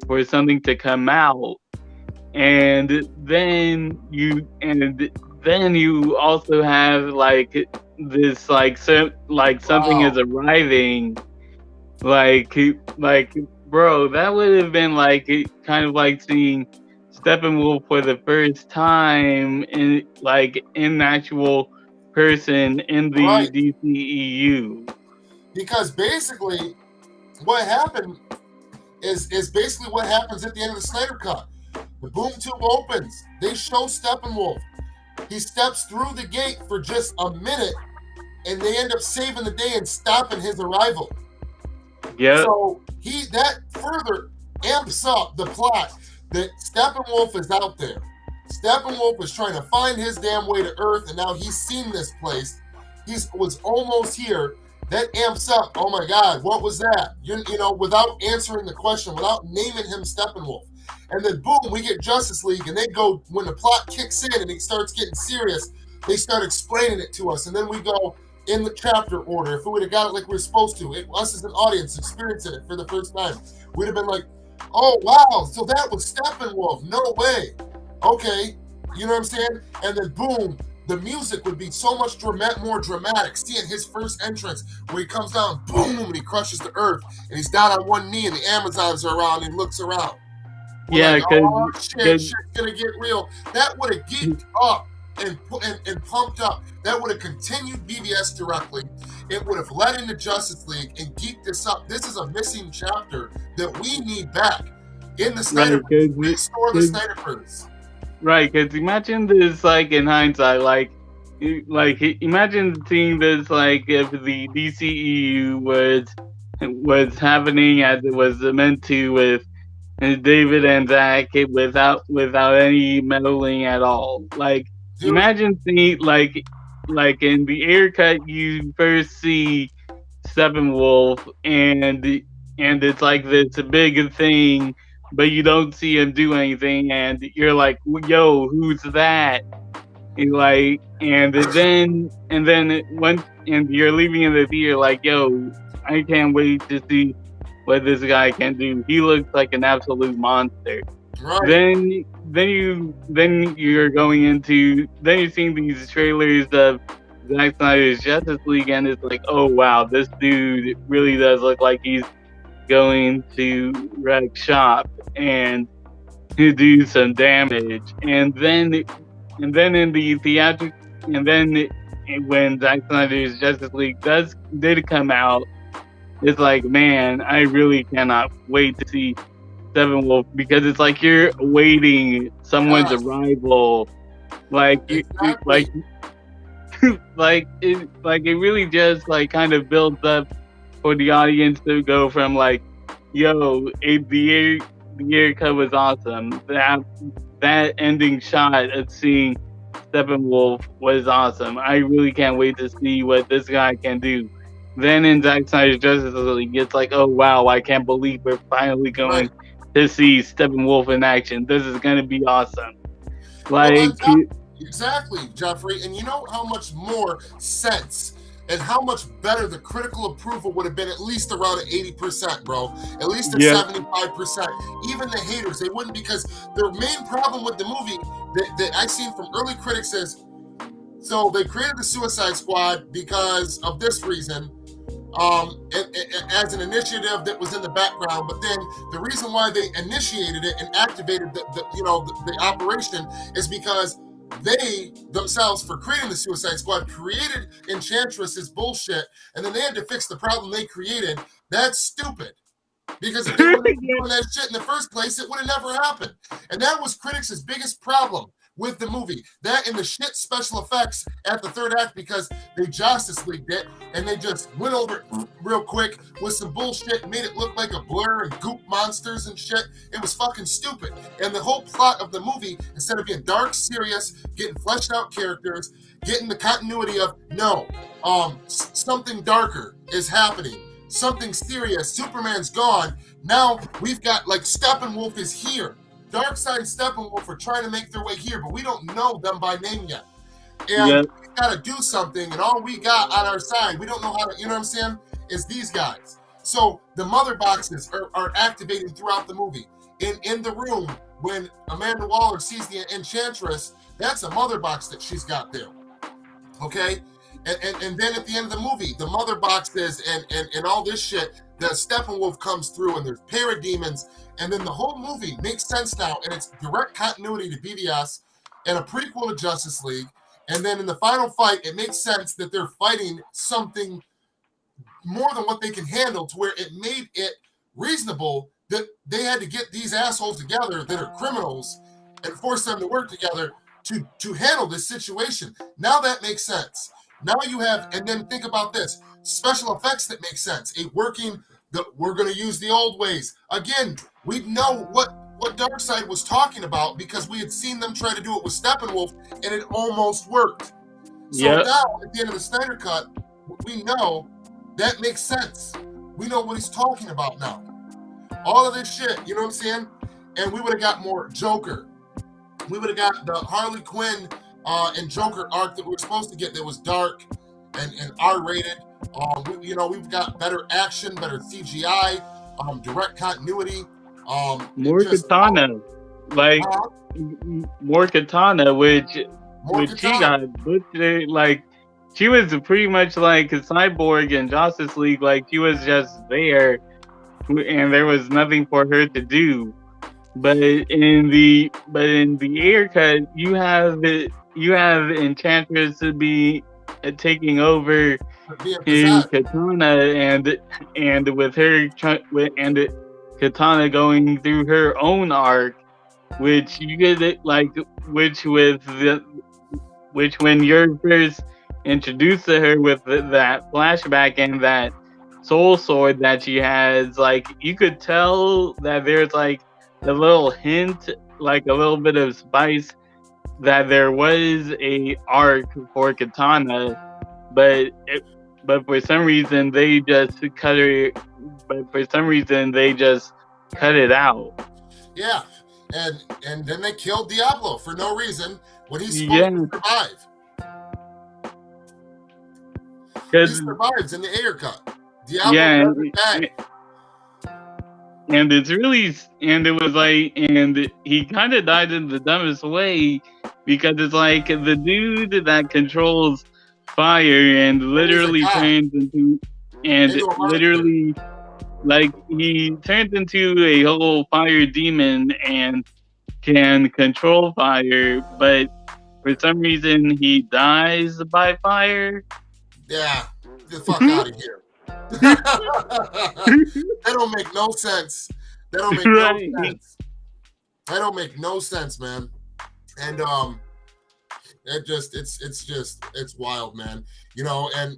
Speaker 2: for something to come out, and then you also have like this like something is arriving, like bro, that would have been like kind of like seeing Steppenwolf for the first time in actual person in the DCEU.
Speaker 1: Because basically what happened is basically what happens at the end of the Snyder Cut. The boom tube opens. They show Steppenwolf. He steps through the gate for just a minute, and they end up saving the day and stopping his arrival.
Speaker 2: Yeah.
Speaker 1: So that further amps up the plot that Steppenwolf is out there. Steppenwolf was trying to find his damn way to Earth, and now he's seen this place. He was almost here. That amps up. Oh my God, what was that? You know, without answering the question, without naming him Steppenwolf. And then boom, we get Justice League, and they go, when the plot kicks in and it starts getting serious, they start explaining it to us. And then we go in the chapter order, if we would have got it like we're supposed to, us as an audience experiencing it for the first time, we'd have been like, oh wow, so that was Steppenwolf. No way. Okay, you know what I'm saying? And then boom, the music would be so much more dramatic. Seeing his first entrance where he comes down, boom, and he crushes the earth, and he's down on one knee, and the Amazons are around, and he looks around. We're
Speaker 2: Yeah,
Speaker 1: like, oh
Speaker 2: because
Speaker 1: shit's gonna get real. That would have geeked up and pumped up. That would have continued BVS directly. It would have led into Justice League and geeked this up. This is a missing chapter that we need back in the Snyderverse. Restore the Snyderverse.
Speaker 2: Right, because imagine this like in hindsight, like imagine seeing this like if the DCEU was happening as it was meant to with David and Zach without any meddling at all. Like
Speaker 1: Dude.
Speaker 2: Imagine seeing like in the Ayer Cut you first see Steppenwolf and it's like this big thing, but you don't see him do anything, and you're like, yo, who's that? And then once and you're leaving in the theater like, yo, I can't wait to see what this guy can do. He looks like an absolute monster.
Speaker 1: Right.
Speaker 2: Then you're going into you're seeing these trailers of Zack Snyder's Justice League, and it's like, oh wow, this dude really does look like he's going to wreck shop and to do some damage. And then in the theatric, and then when Zack Snyder's Justice League did come out, it's like, man, I really cannot wait to see Steppenwolf, because it's like you're awaiting someone's arrival, like
Speaker 1: exactly.
Speaker 2: it really just like kind of builds up for the audience to go from like, yo, the Ayer Cut was awesome. That ending shot of seeing Steppenwolf was awesome. I really can't wait to see what this guy can do. Then in Zack Snyder's Justice League, it's like, oh wow, I can't believe we're finally going to see Steppenwolf in action. This is going to be awesome.
Speaker 1: Exactly, Jeffrey. And you know how much more sense and how much better the critical approval would have been, at least around 80%, bro. At least at 75%. Even the haters, they wouldn't, because their main problem with the movie that I've seen from early critics is, so they created the Suicide Squad because of this reason, as an initiative that was in the background, but then the reason why they initiated it and activated the operation is because they themselves, for creating the Suicide Squad, created Enchantress's bullshit, and then they had to fix the problem they created. That's stupid. Because if they wouldn't have doing that shit in the first place, it would have never happened. And that was critics' biggest problem with the movie. That and the shit special effects at the third act, because they Justice Leagued it and they just went over it real quick with some bullshit, made it look like a blur and goop monsters and shit. It was fucking stupid. And the whole plot of the movie, instead of being dark, serious, getting fleshed out characters, getting the continuity of, no, something darker is happening. Something serious. Superman's gone. Now we've got, like, Steppenwolf is here. Darkseid and Steppenwolf are trying to make their way here, but we don't know them by name yet. And we got to do something, and all we got on our side, we don't know how to, you know what I'm saying, is these guys. So the mother boxes are activating throughout the movie. In the room, when Amanda Waller sees the Enchantress, that's a mother box that she's got there. Okay? And then at the end of the movie, the mother boxes and all this shit, the Steppenwolf comes through, and there's parademons, and then the whole movie makes sense now, and it's direct continuity to BVS and a prequel to Justice League. And then in the final fight, it makes sense that they're fighting something more than what they can handle, to where it made it reasonable that they had to get these assholes together that are criminals and force them to work together to handle this situation. Now that makes sense. Now you have, and then think about this, special effects that make sense. We're going to use the old ways. Again, we know what Darkseid was talking about, because we had seen them try to do it with Steppenwolf, and it almost worked. So now, at the end of the Snyder Cut, we know that makes sense. We know what he's talking about now. All of this shit, you know what I'm saying? And we would have got more Joker. We would have got the Harley Quinn and Joker arc that we were supposed to get, that was dark and R-rated. We've got better action, better CGI, direct continuity.
Speaker 2: More katana, like more katana, which she got butchered. Like she was pretty much like a cyborg in Justice League. Like she was just there, and there was nothing for her to do. But in the Ayer Cut, you have Enchantress to be taking over his katana, and with her and katana going through her own arc, which you get like which when you're first introduced to her with that flashback and that soul sword that she has, like you could tell that there's like a little hint, like a little bit of spice, that there was a arc for katana, but for some reason they just cut it. But for some reason they just cut it out.
Speaker 1: Yeah, and then they killed Diablo for no reason when he's supposed to survive. He survives in the Ayer Cut. Diablo doesn't back.
Speaker 2: And it's really, and it was like, and he kind of died in the dumbest way, because it's like the dude that controls fire and literally turns into, and literally, like he turns into a whole fire demon and can control fire, but for some reason he dies by fire.
Speaker 1: Yeah, get the fuck out of here. That don't make no sense. That don't make no sense. That don't make no sense, man. And it's wild, man. You know, and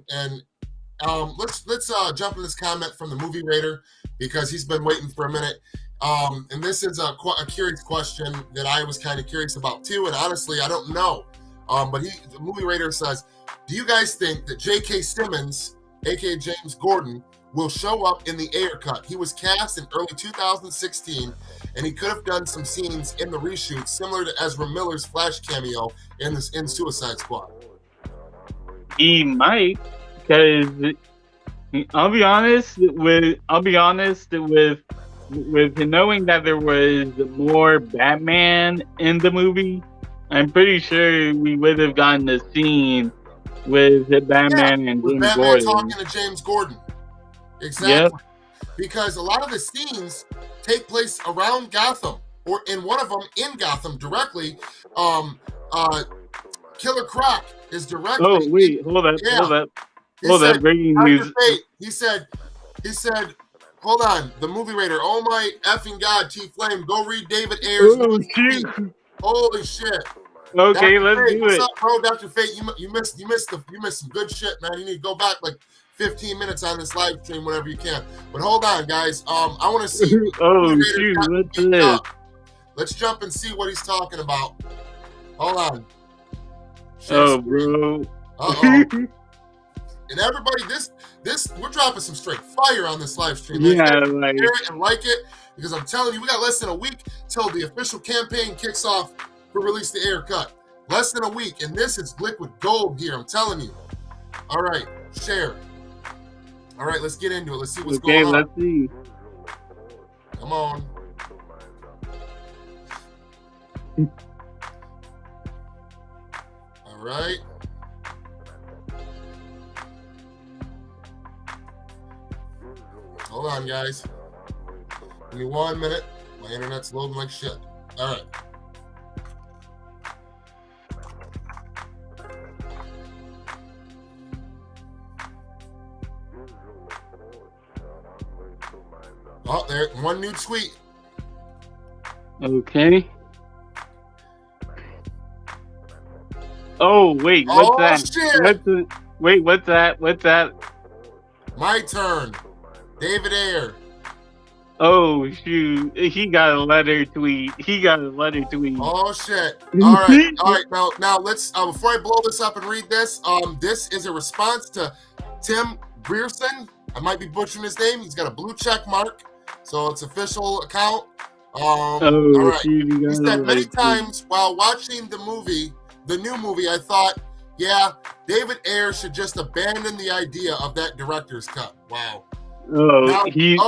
Speaker 1: let's jump in this comment from the movie Raider, because he's been waiting for a minute. And this is a curious question that I was kind of curious about too, and honestly I don't know. But the movie Raider says, do you guys think that J.K. Simmons, aka James Gordon, will show up in the Ayer Cut? He was cast in early 2016, and he could have done some scenes in the reshoot similar to Ezra Miller's Flash cameo in Suicide Squad.
Speaker 2: He might, because I'll be honest with knowing that there was more Batman in the movie, I'm pretty sure we would have gotten a scene with Batman and James
Speaker 1: Batman
Speaker 2: Gordon.
Speaker 1: talking to James Gordon. Exactly.
Speaker 2: Yep.
Speaker 1: Because a lot of the scenes take place around Gotham, or in one of them in Gotham directly. Killer Croc is directly.
Speaker 2: Oh wait, hold up. Breaking news.
Speaker 1: He said, hold on, the movie Raider. Oh my effing god, Tflame, go read David Ayer's.
Speaker 2: Oh shit!
Speaker 1: Holy shit.
Speaker 2: Okay,
Speaker 1: Dr.
Speaker 2: let's
Speaker 1: Fate,
Speaker 2: do
Speaker 1: what's
Speaker 2: it.
Speaker 1: Up, bro? Dr. Fate, you missed some good shit, man. You need to go back like 15 minutes on this live stream whenever you can. But hold on, guys. I want to see.
Speaker 2: Oh shoot! What's this?
Speaker 1: Let's jump and see what he's talking about. Hold on.
Speaker 2: Oh, bro.
Speaker 1: Uh-oh. And everybody, this we're dropping some straight fire on this live stream.
Speaker 2: Yeah,
Speaker 1: like, share it and like it, because I'm telling you, we got less than a week till the official campaign kicks off for Release the Ayer Cut. Less than a week, and this is liquid gold here. I'm telling you. All right, share. All right, let's get into it. Let's see what's going on.
Speaker 2: Okay, let's see.
Speaker 1: Come on. All right. Hold on, guys. Give me 1 minute. My internet's loading like shit. All right. Oh, there. One new tweet.
Speaker 2: Okay. Oh, wait. What's that?
Speaker 1: Shit.
Speaker 2: What's that? What's that?
Speaker 1: My turn. David Ayer.
Speaker 2: Oh, shoot. He got a letter tweet.
Speaker 1: Oh, shit. All right. All right. Now let's, before I blow this up and read this, this is a response to Tim Grierson. I might be butchering his name. He's got a blue check mark, so it's official account. All right. He said, many times while watching the new movie, I thought Yeah, David Ayer should just abandon the idea of that director's cut. Wow.
Speaker 2: Oh,
Speaker 1: Now,
Speaker 2: he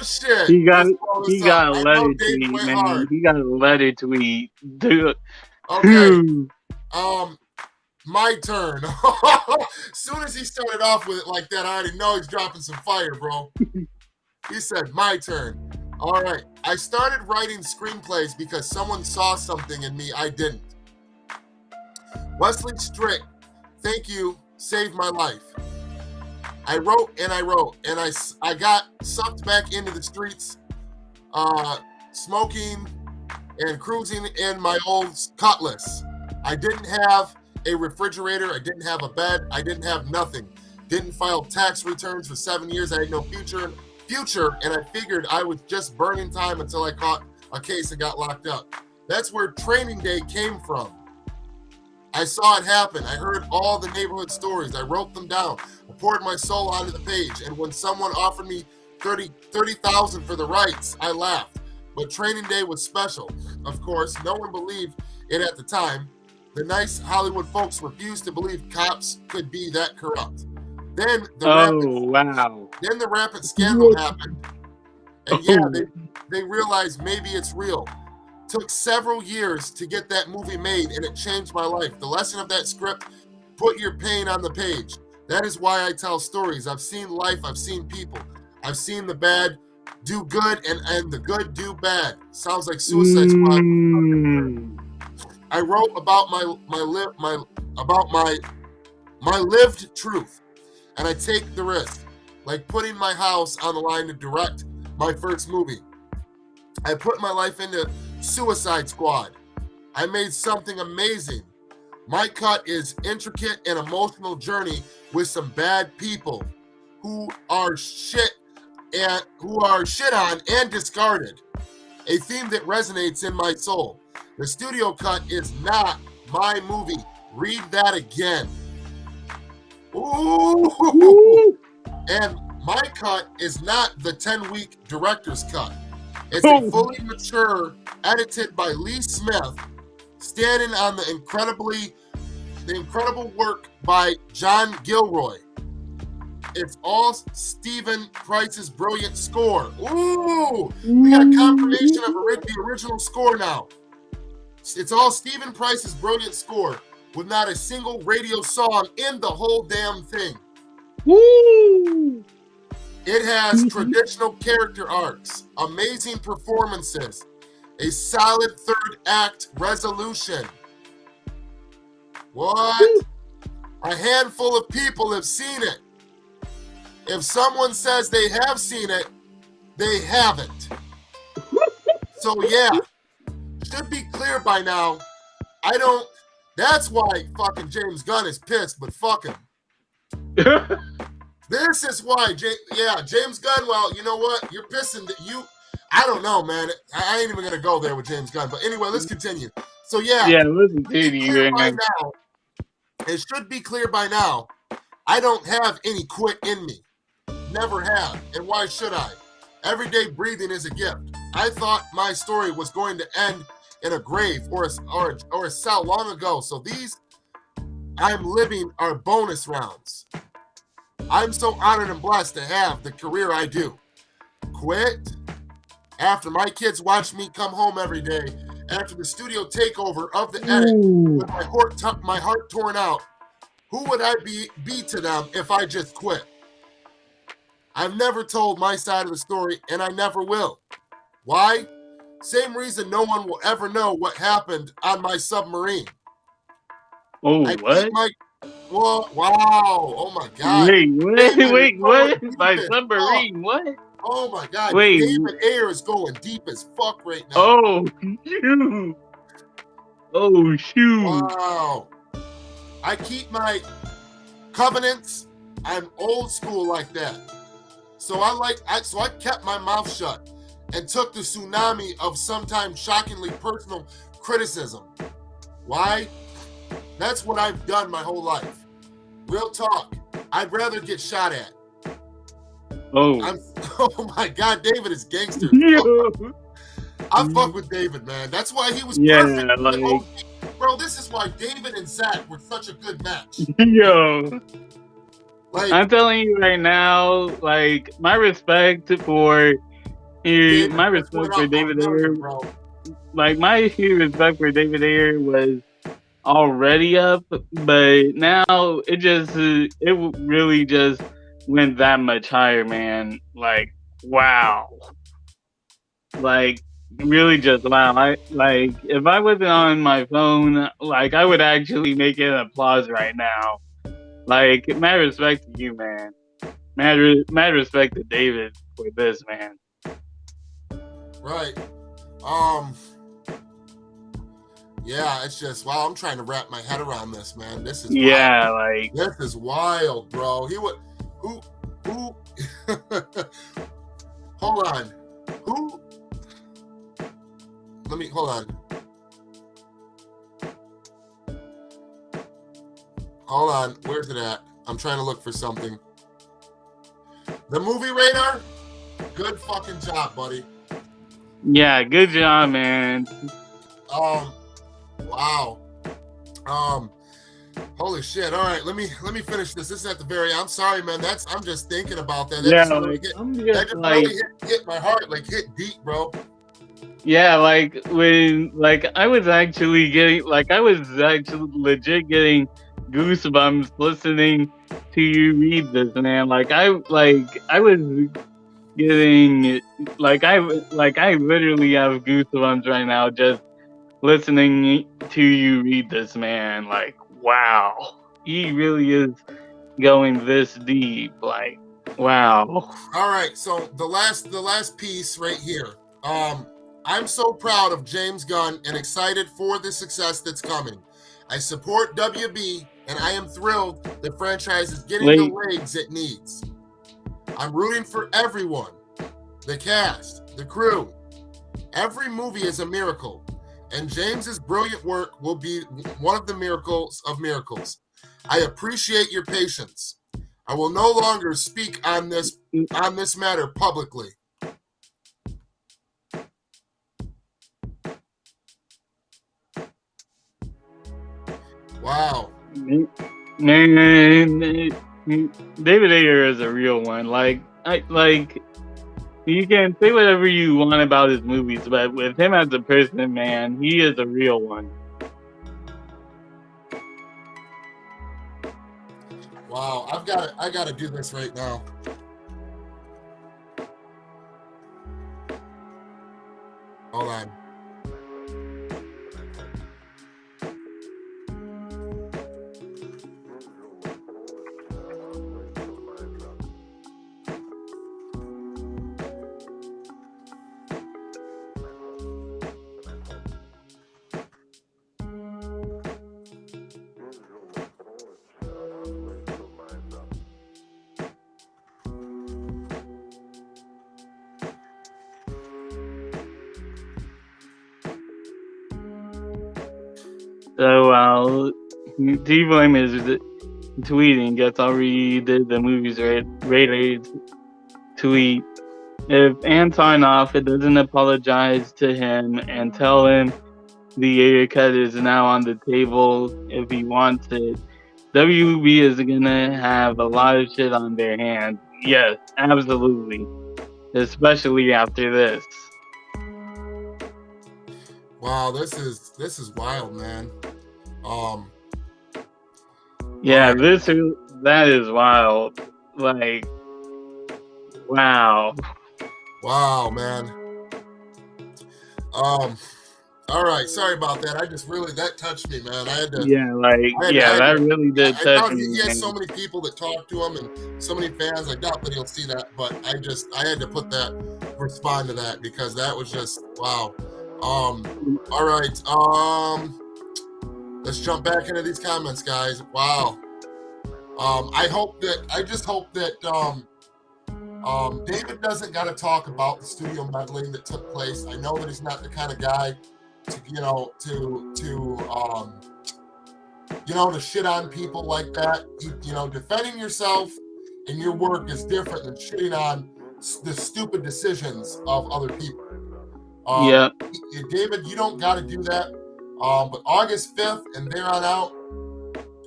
Speaker 1: shit.
Speaker 2: he got
Speaker 1: Let's blow this
Speaker 2: he got
Speaker 1: up.
Speaker 2: a
Speaker 1: I
Speaker 2: letter
Speaker 1: know Dave
Speaker 2: tweet,
Speaker 1: went
Speaker 2: man.
Speaker 1: hard.
Speaker 2: He got a letter tweet. Dude.
Speaker 1: Okay. My turn. As soon as he started off with it like that, I already know he's dropping some fire, bro. He said, my turn. All right. I started writing screenplays because someone saw something in me I didn't. Wesley Strick, thank you, saved my life. I wrote, and I got sucked back into the streets, smoking and cruising in my old Cutlass. I didn't have a refrigerator. I didn't have a bed. I didn't have nothing. Didn't file tax returns for 7 years. I had no future, and I figured I was just burning time until I caught a case and got locked up. That's where Training Day came from. I saw it happen. I heard all the neighborhood stories. I wrote them down. I poured my soul onto the page. And when someone offered me $30,000 for the rights, I laughed. But Training Day was special. Of course, no one believed it at the time. The nice Hollywood folks refused to believe cops could be that corrupt. Then the rampant scandal happened. And yeah, they realized maybe it's real. Took several years to get that movie made, and it changed my life. The lesson of that script: put your pain on the page. That is why I tell stories. I've seen life. I've seen people. I've seen the bad do good and the good do bad. Sounds like Suicide Squad. I wrote about my lived truth, and I take the risk, like putting my house on the line to direct my first movie. I put my life into Suicide Squad. I made something amazing. My cut is intricate and emotional journey with some bad people who are shit on and discarded. A theme that resonates in my soul. The studio cut is not my movie. Read that again. Ooh. And my cut is not the 10-week director's cut. It's a fully mature, edited by Lee Smith, standing on the incredible work by John Gilroy. It's all Stephen Price's brilliant score. Ooh, we got confirmation of the original score now. It's all Stephen Price's brilliant score with not a single radio song in the whole damn thing.
Speaker 2: Woo!
Speaker 1: It has traditional character arcs, amazing performances, a solid third act resolution. What? A handful of people have seen it. If someone says they have seen it, they haven't. So yeah, should be clear by now. That's why fucking James Gunn is pissed, but fuck him. This is why, James Gunn, well, you know what? You're pissing that I don't know, man. I ain't even going to go there with James Gunn. But anyway, let's continue. So yeah,
Speaker 2: let's continue.
Speaker 1: It should be clear by now, I don't have any quit in me. Never have. And why should I? Everyday breathing is a gift. I thought my story was going to end in a grave or a cell long ago. So these I'm living are bonus rounds. I'm so honored and blessed to have the career I do. Quit? After my kids watch me come home every day, after the studio takeover of the edit, with my heart torn out, who would I be to them if I just quit? I've never told my side of the story, and I never will. Why? Same reason no one will ever know what happened on my submarine.
Speaker 2: What?
Speaker 1: Wow. Oh, my God.
Speaker 2: Wait, what? My submarine, what?
Speaker 1: Oh, my God.
Speaker 2: Wait.
Speaker 1: David Ayer is going deep as fuck right now.
Speaker 2: Oh, shoot.
Speaker 1: Wow. I keep my covenants. I'm old school like that. So I kept my mouth shut and took the tsunami of sometimes shockingly personal criticism. Why? That's what I've done my whole life. Real talk. I'd rather get shot at. Oh my God, David is gangster. I fuck with David, man. That's why he was perfect. Bro, bro, this is why David and Zach were such a good match.
Speaker 2: Yo,
Speaker 1: Like,
Speaker 2: I'm telling you right now, like my respect for
Speaker 1: David
Speaker 2: my
Speaker 1: just
Speaker 2: respect
Speaker 1: went
Speaker 2: for
Speaker 1: up
Speaker 2: David
Speaker 1: a
Speaker 2: Ayer,
Speaker 1: million, bro.
Speaker 2: like my respect for David Ayer was already up, but now it really just went that much higher, man. Like wow, like really just wow. I like if I wasn't on my phone, like I would actually make an applause right now. Like mad respect to you, man. Mad respect to David for this, man.
Speaker 1: Right. Yeah, it's just wow. I'm trying to wrap my head around this, man. This is
Speaker 2: Yeah,
Speaker 1: wild.
Speaker 2: like
Speaker 1: This is wild, bro. He would who hold on. Who let me hold on. Hold on. Where's it at? I'm trying to look for something. The movie radar? Good fucking job, buddy.
Speaker 2: yeah, good job, man.
Speaker 1: Wow. Holy shit. All right, let me finish this. This is at the very I'm sorry, man. I'm just thinking about that. That
Speaker 2: Yeah,
Speaker 1: just really
Speaker 2: like
Speaker 1: hit,
Speaker 2: I'm
Speaker 1: that
Speaker 2: just
Speaker 1: just
Speaker 2: like
Speaker 1: really hit my heart, like hit deep, bro.
Speaker 2: yeah, like when like I was actually legit getting goosebumps listening to you read this, man. I was getting I literally have goosebumps right now just listening to you read this, man. Like wow, he really is going this deep. Like wow.
Speaker 1: All right, so the last piece right here. I'm so proud of James Gunn and excited for the success that's coming. I support WB and I am thrilled the franchise is getting the legs it needs. I'm rooting for everyone, the cast, the crew. Every movie is a miracle, and James's brilliant work will be one of the miracles of miracles. I appreciate your patience. I will no longer speak on this matter publicly. Wow.
Speaker 2: Man, David Ayer is a real one. You can say whatever you want about his movies, but with him as a person, man, he is a real one.
Speaker 1: Wow, I gotta do this right now. Hold on.
Speaker 2: So Tflame is tweeting. Gets already did the movies rated tweet. If Anton off, it doesn't apologize to him and tell him the Ayer Cut is now on the table if he wants it. WB is gonna have a lot of shit on their hands. Yes, absolutely. Especially after this.
Speaker 1: Wow, this is wild, man.
Speaker 2: Yeah,
Speaker 1: right.
Speaker 2: that is wild. Like, wow.
Speaker 1: Wow, man. All right, sorry about that. I just really that touched me, man. I had to.
Speaker 2: That really did touch me.
Speaker 1: He has so many people that talk to him and so many fans. I doubt that he'll see that, but I had to respond to that because that was just wow. All right. Let's jump back into these comments, guys. Wow. I just hope that David doesn't got to talk about the studio meddling that took place. I know that he's not the kind of guy to shit on people like that. Defending yourself and your work is different than shitting on the stupid decisions of other people.
Speaker 2: Yeah.
Speaker 1: David, you don't got to do that. But August 5th and there on out,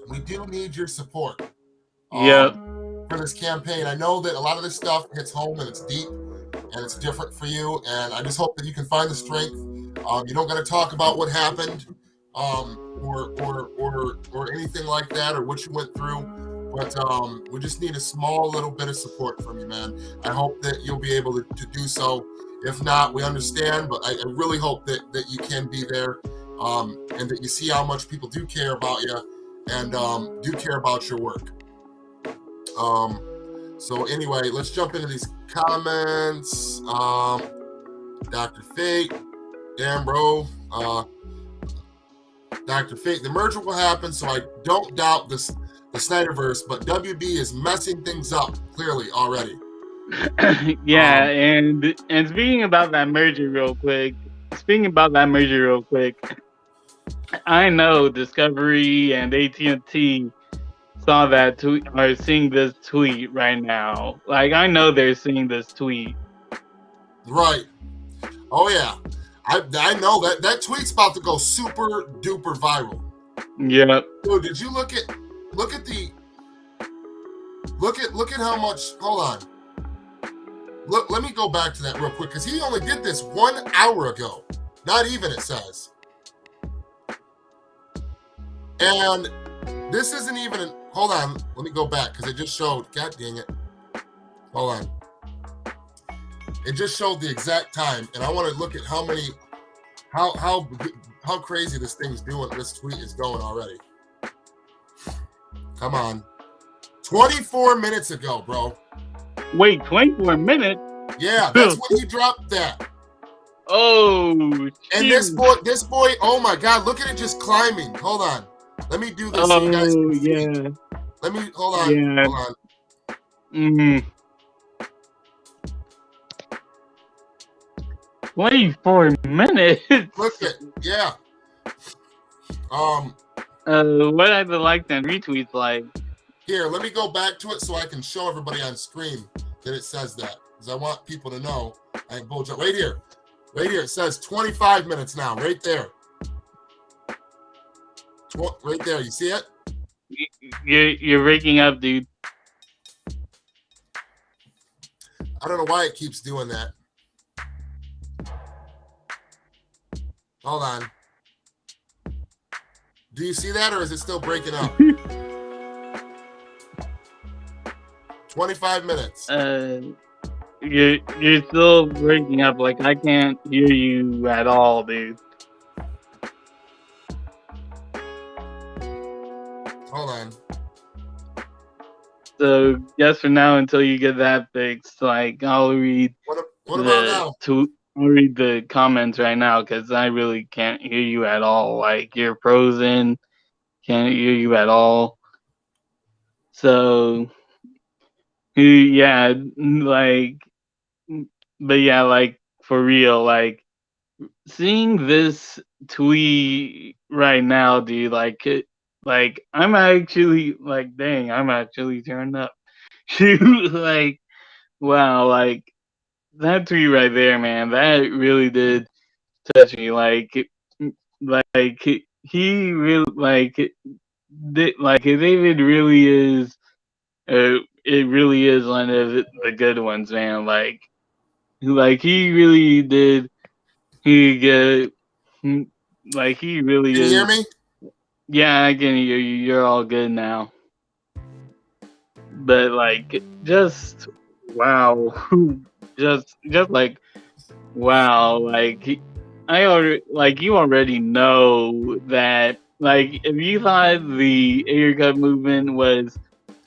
Speaker 1: we do need your support
Speaker 2: Yep.
Speaker 1: for this campaign. I know that a lot of this stuff hits home and it's deep and it's different for you, and I just hope that you can find the strength. You don't got to talk about what happened or anything like that or what you went through, but we just need a small little bit of support from you, man. I hope that you'll be able to do so. If not, we understand, but I really hope that you can be there, and that you see how much people do care about you and do care about your work. So anyway, let's jump into these comments. Dr. Fate, damn bro, Dr. Fate, the merger will happen, so I don't doubt the Snyderverse, but WB is messing things up clearly already.
Speaker 2: Yeah, and speaking about that merger real quick, I know Discovery and AT&T saw that tweet, are seeing this tweet right now. Like, I know they're seeing this tweet.
Speaker 1: Right. Oh yeah. I know that tweet's about to go super duper viral.
Speaker 2: Yep.
Speaker 1: Dude, did you look at how much, hold on. Look, let me go back to that real quick, because he only did this 1 hour ago. Not even, it says. And this isn't even, hold on, let me go back, because it just showed, god dang it. Hold on. It just showed the exact time, and I want to look at how many, how crazy this thing's doing, this tweet is going already. Come on. 24 minutes ago, bro.
Speaker 2: Wait, 24 minutes?
Speaker 1: Yeah, that's when he dropped that.
Speaker 2: Oh,
Speaker 1: and this boy, oh my god, look at it just climbing. Hold on. Let me do this so you guys can see.
Speaker 2: Yeah.
Speaker 1: Let me, hold on. Yeah. Hold on.
Speaker 2: Mm-hmm. 24 minutes.
Speaker 1: Look at, yeah.
Speaker 2: What are the likes and retweets like?
Speaker 1: Here, let me go back to it so I can show everybody on screen that it says that, because I want people to know. I can bulge up right here. Right here, it says 25 minutes now, right there. Right there, you see it?
Speaker 2: You're breaking up, dude.
Speaker 1: I don't know why it keeps doing that. Hold on. Do you see that, or is it still breaking up? 25 minutes.
Speaker 2: You're still breaking up. Like, I can't hear you at all, dude.
Speaker 1: Hold on.
Speaker 2: So, yes, for now, until you get that fixed, like, I'll read
Speaker 1: what about now?
Speaker 2: I'll read the comments right now, because I really can't hear you at all. Like, you're frozen. Can't hear you at all. So, yeah, like, but yeah, like, for real, like, seeing this tweet right now, dude, like, I'm actually, like, dang, I'm actually turned up. Like, wow, like, that tweet right there, man, that really did touch me. Like, he really, like, David really is, it really is one of the good ones, man. Like he really did. He really
Speaker 1: Can
Speaker 2: is.
Speaker 1: you hear me?
Speaker 2: Yeah, I can hear you. You're all good now. But like, just wow, just like wow, like you already know that. Like, if you thought the Ayer Cut movement was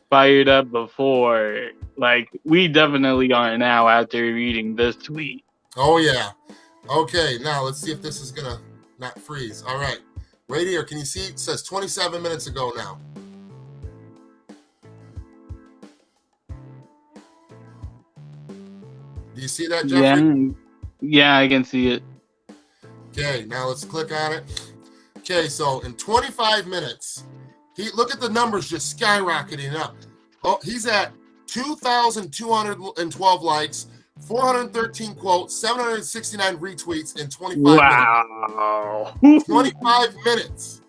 Speaker 2: fired up before, like, we definitely are now after reading this tweet.
Speaker 1: Oh yeah. Okay, now let's see if this is gonna not freeze. All right, right here, can you see it says 27 minutes ago now? Do you see that, Jeffrey?
Speaker 2: Yeah, I can see it.
Speaker 1: Okay, now let's click on it. Okay, so in 25 minutes, look at the numbers just skyrocketing up. Oh, he's at 2,212 likes, 413 quotes, 769 retweets in 25 minutes.
Speaker 2: Wow.
Speaker 1: 25 minutes.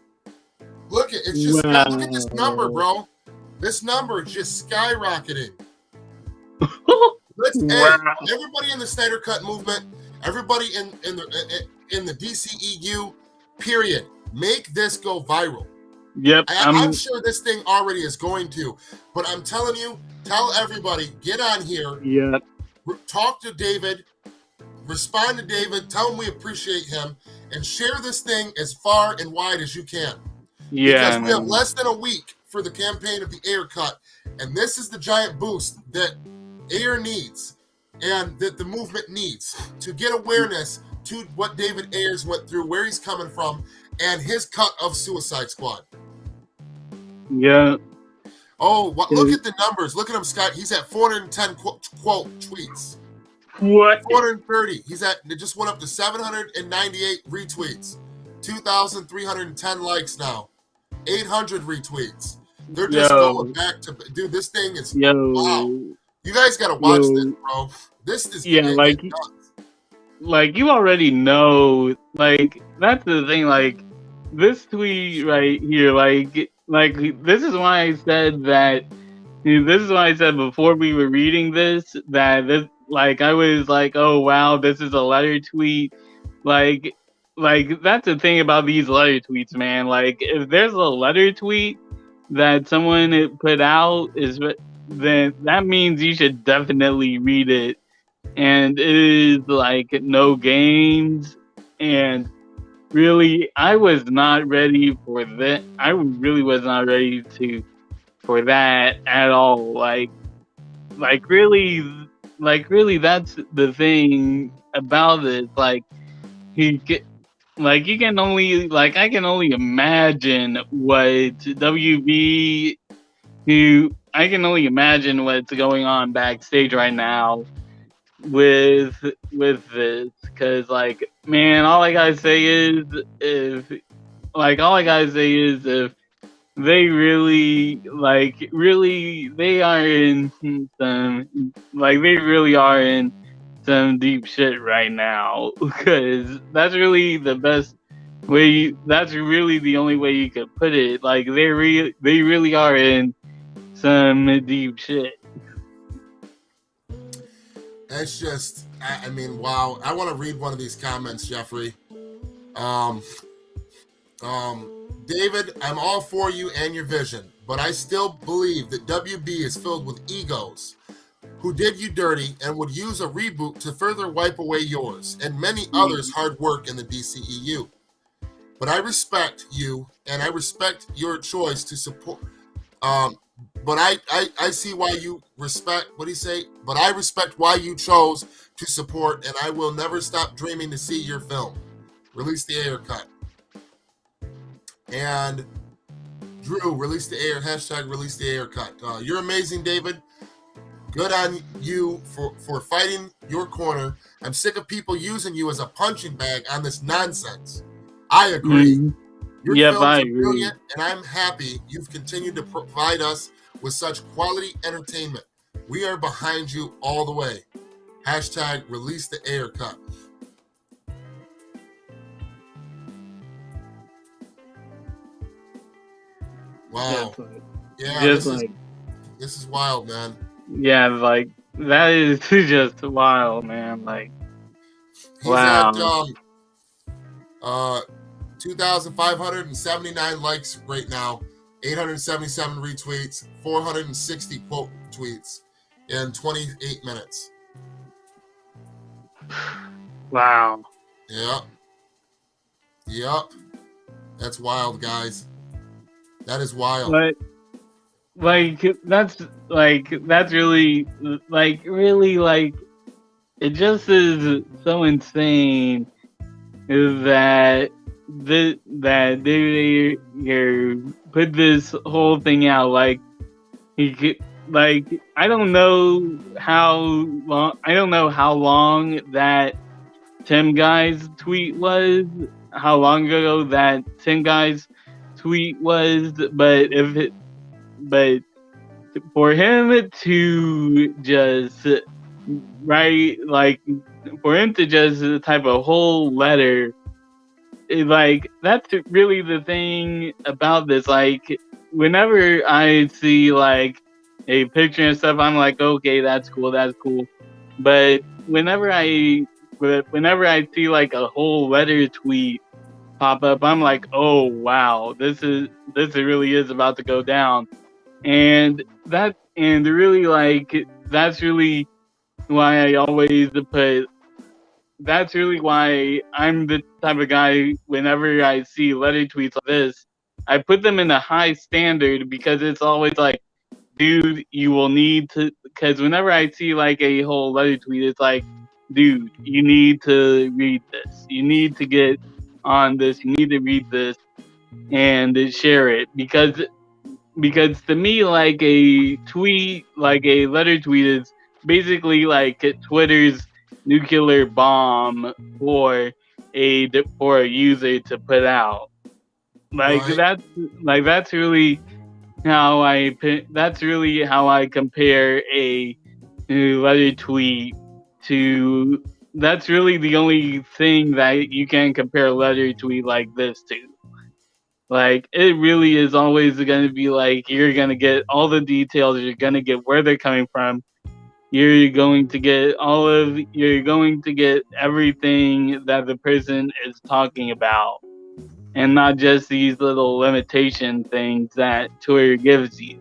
Speaker 1: Look at it's just
Speaker 2: Wow.
Speaker 1: look at this number, bro. This number is just skyrocketing. Hey, everybody in the Snyder Cut movement, everybody in the DCEU, period. Make this go viral.
Speaker 2: Yep.
Speaker 1: I'm sure this thing already is going to, but I'm telling you, tell everybody, get on here.
Speaker 2: Yep.
Speaker 1: Talk to David, respond to David, tell him we appreciate him, and share this thing as far and wide as you can.
Speaker 2: Yeah.
Speaker 1: Because we have less than a week for the campaign of the Ayer Cut, and this is the giant boost that Ayer needs and that the movement needs to get awareness to what David Ayers went through, where he's coming from, and his cut of Suicide Squad.
Speaker 2: Yeah.
Speaker 1: Oh, look at the numbers. Look at him, Scott. He's at 410 quote tweets.
Speaker 2: What?
Speaker 1: 430. It just went up to 798 retweets. 2,310 likes now. 800 retweets. They're just going back to, dude, this thing is, wow. You guys got to watch this, bro. This is,
Speaker 2: like, you already know, like, that's the thing, like, this tweet right here, like, this is why I said that, this is why I said before we were reading this, that this, like, I was like, oh, wow, this is a letter tweet, like, that's the thing about these letter tweets, man, like, if there's a letter tweet that someone put out, then that means you should definitely read it, and it is, like, no games, and really, I was not ready for that. I really was not ready for that at all. Like really, that's the thing about it. Like, you can only, like, I can only imagine what WB, I can only imagine what's going on backstage right now with this, because, like, man, all I gotta say is if they really, they are in some, like, they really are in some deep shit right now, because that's really the best way, that's really the only way you could put it. Like, they really are in some deep shit.
Speaker 1: It's just, I mean, wow. I want to read one of these comments, Jeffrey. David, I'm all for you and your vision, but I still believe that WB is filled with egos who did you dirty and would use a reboot to further wipe away yours and many others' hard work in the DCEU. But I respect you and I respect your choice to support. But I see why you respect, what do you say? But I respect why you chose to support, and I will never stop dreaming to see your film. Release the Ayer Cut. And Drew, release the Ayer, hashtag release the Ayer Cut. You're amazing, David. Good on you for fighting your corner. I'm sick of people using you as a punching bag on this nonsense. I agree. Your films are brilliant, and I'm happy you've continued to provide us with such quality entertainment. We are behind you all the way. Hashtag release the Ayer Cut. Wow. Yeah, this is wild, man.
Speaker 2: Yeah, like, that is just wild, man. Like,
Speaker 1: he's at 2,579 likes right now, 877 retweets, 460 quote tweets in 28 minutes.
Speaker 2: Wow.
Speaker 1: Yep. That's wild, guys. That is wild.
Speaker 2: That's really, it just is so insane that they put this whole thing out. Like, he could, like, I don't know how long that Tim Guy's tweet was, how long ago that Tim Guy's tweet was, but for him to just right? Like for him to just type a whole letter, like that's really the thing about this. Like whenever I see like a picture and stuff, I'm like, okay, that's cool, that's cool. But whenever I see like a whole letter tweet pop up, I'm like, oh wow, this really is about to go down. And really like that's really why I always put that's really why I'm the type of guy whenever I see letter tweets like this, I put them in a high standard because it's always like, dude, you will need to, because whenever I see like a whole letter tweet, it's like, dude, you need to read this. You need to get on this. You need to read this and share it because to me, like a tweet, like a letter tweet is basically like Twitter's nuclear bomb for a user to put out. Like
Speaker 1: Right.
Speaker 2: that's really that's really how I compare a letter tweet to. That's really the only thing that you can compare a letter tweet like this to. Like it really is always going to be like you're going to get all the details, you're going to get where they're coming from. You're going to get you're going to get everything that the person is talking about and not just these little limitation things that Twitter gives you.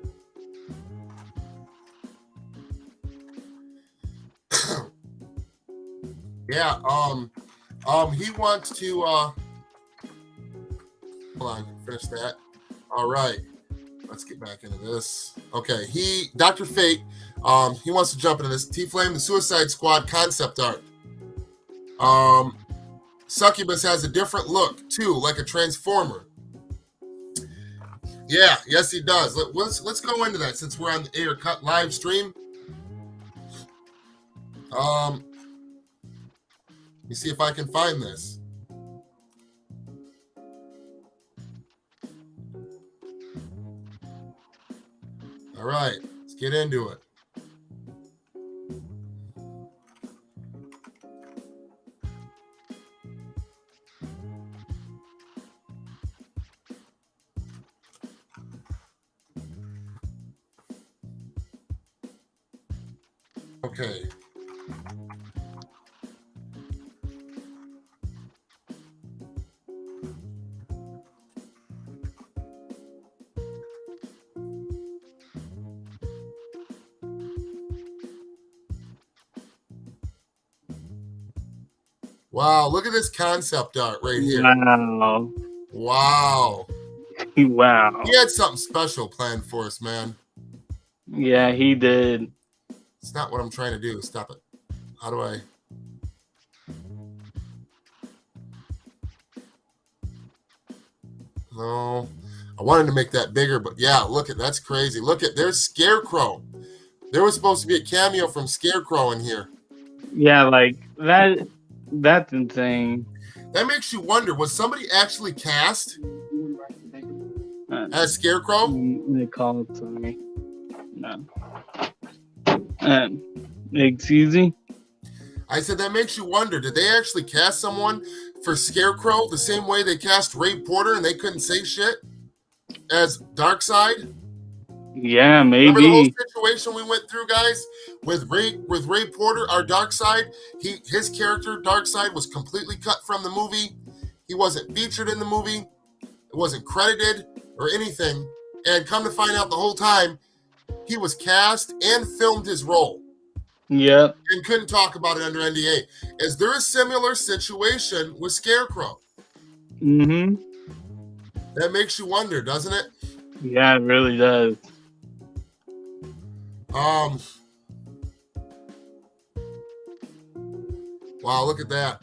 Speaker 1: Yeah. He wants to. Hold on. Finish that. All right. Let's get back into this. Okay. Dr. Fate. He wants to jump into this. Tflame, the Suicide Squad concept art. Succubus has a different look too, like a transformer. Yeah. Yes, he does. Let's go into that since we're on the Ayer Cut live stream. Let me see if I can find this. All right, let's get into it. Okay. Wow, look at this concept art right here.
Speaker 2: Wow.
Speaker 1: Wow.
Speaker 2: Wow.
Speaker 1: He had something special planned for us, man.
Speaker 2: Yeah, he did.
Speaker 1: It's not what I'm trying to do. Stop it. How do I? No. I wanted to make that bigger, but yeah, look at that's crazy. Look at there's Scarecrow. There was supposed to be a cameo from Scarecrow in here.
Speaker 2: Yeah, like that's insane.
Speaker 1: That makes you wonder, was somebody actually cast as Scarecrow?
Speaker 2: They call it sorry. No. Excuse me?
Speaker 1: I said that makes you wonder, did they actually cast someone for Scarecrow the same way they cast Ray Porter and they couldn't say shit as Darkseid?
Speaker 2: Yeah, maybe.
Speaker 1: Remember the whole situation we went through, guys, with Ray Porter, our Darkseid? His character Darkseid was completely cut from the movie. He wasn't featured in the movie. It wasn't credited or anything. And come to find out, the whole time he was cast and filmed his role.
Speaker 2: Yep.
Speaker 1: And couldn't talk about it under NDA. Is there a similar situation with Scarecrow?
Speaker 2: Mm-hmm.
Speaker 1: That makes you wonder, doesn't it?
Speaker 2: Yeah, it really does.
Speaker 1: Wow, look at that.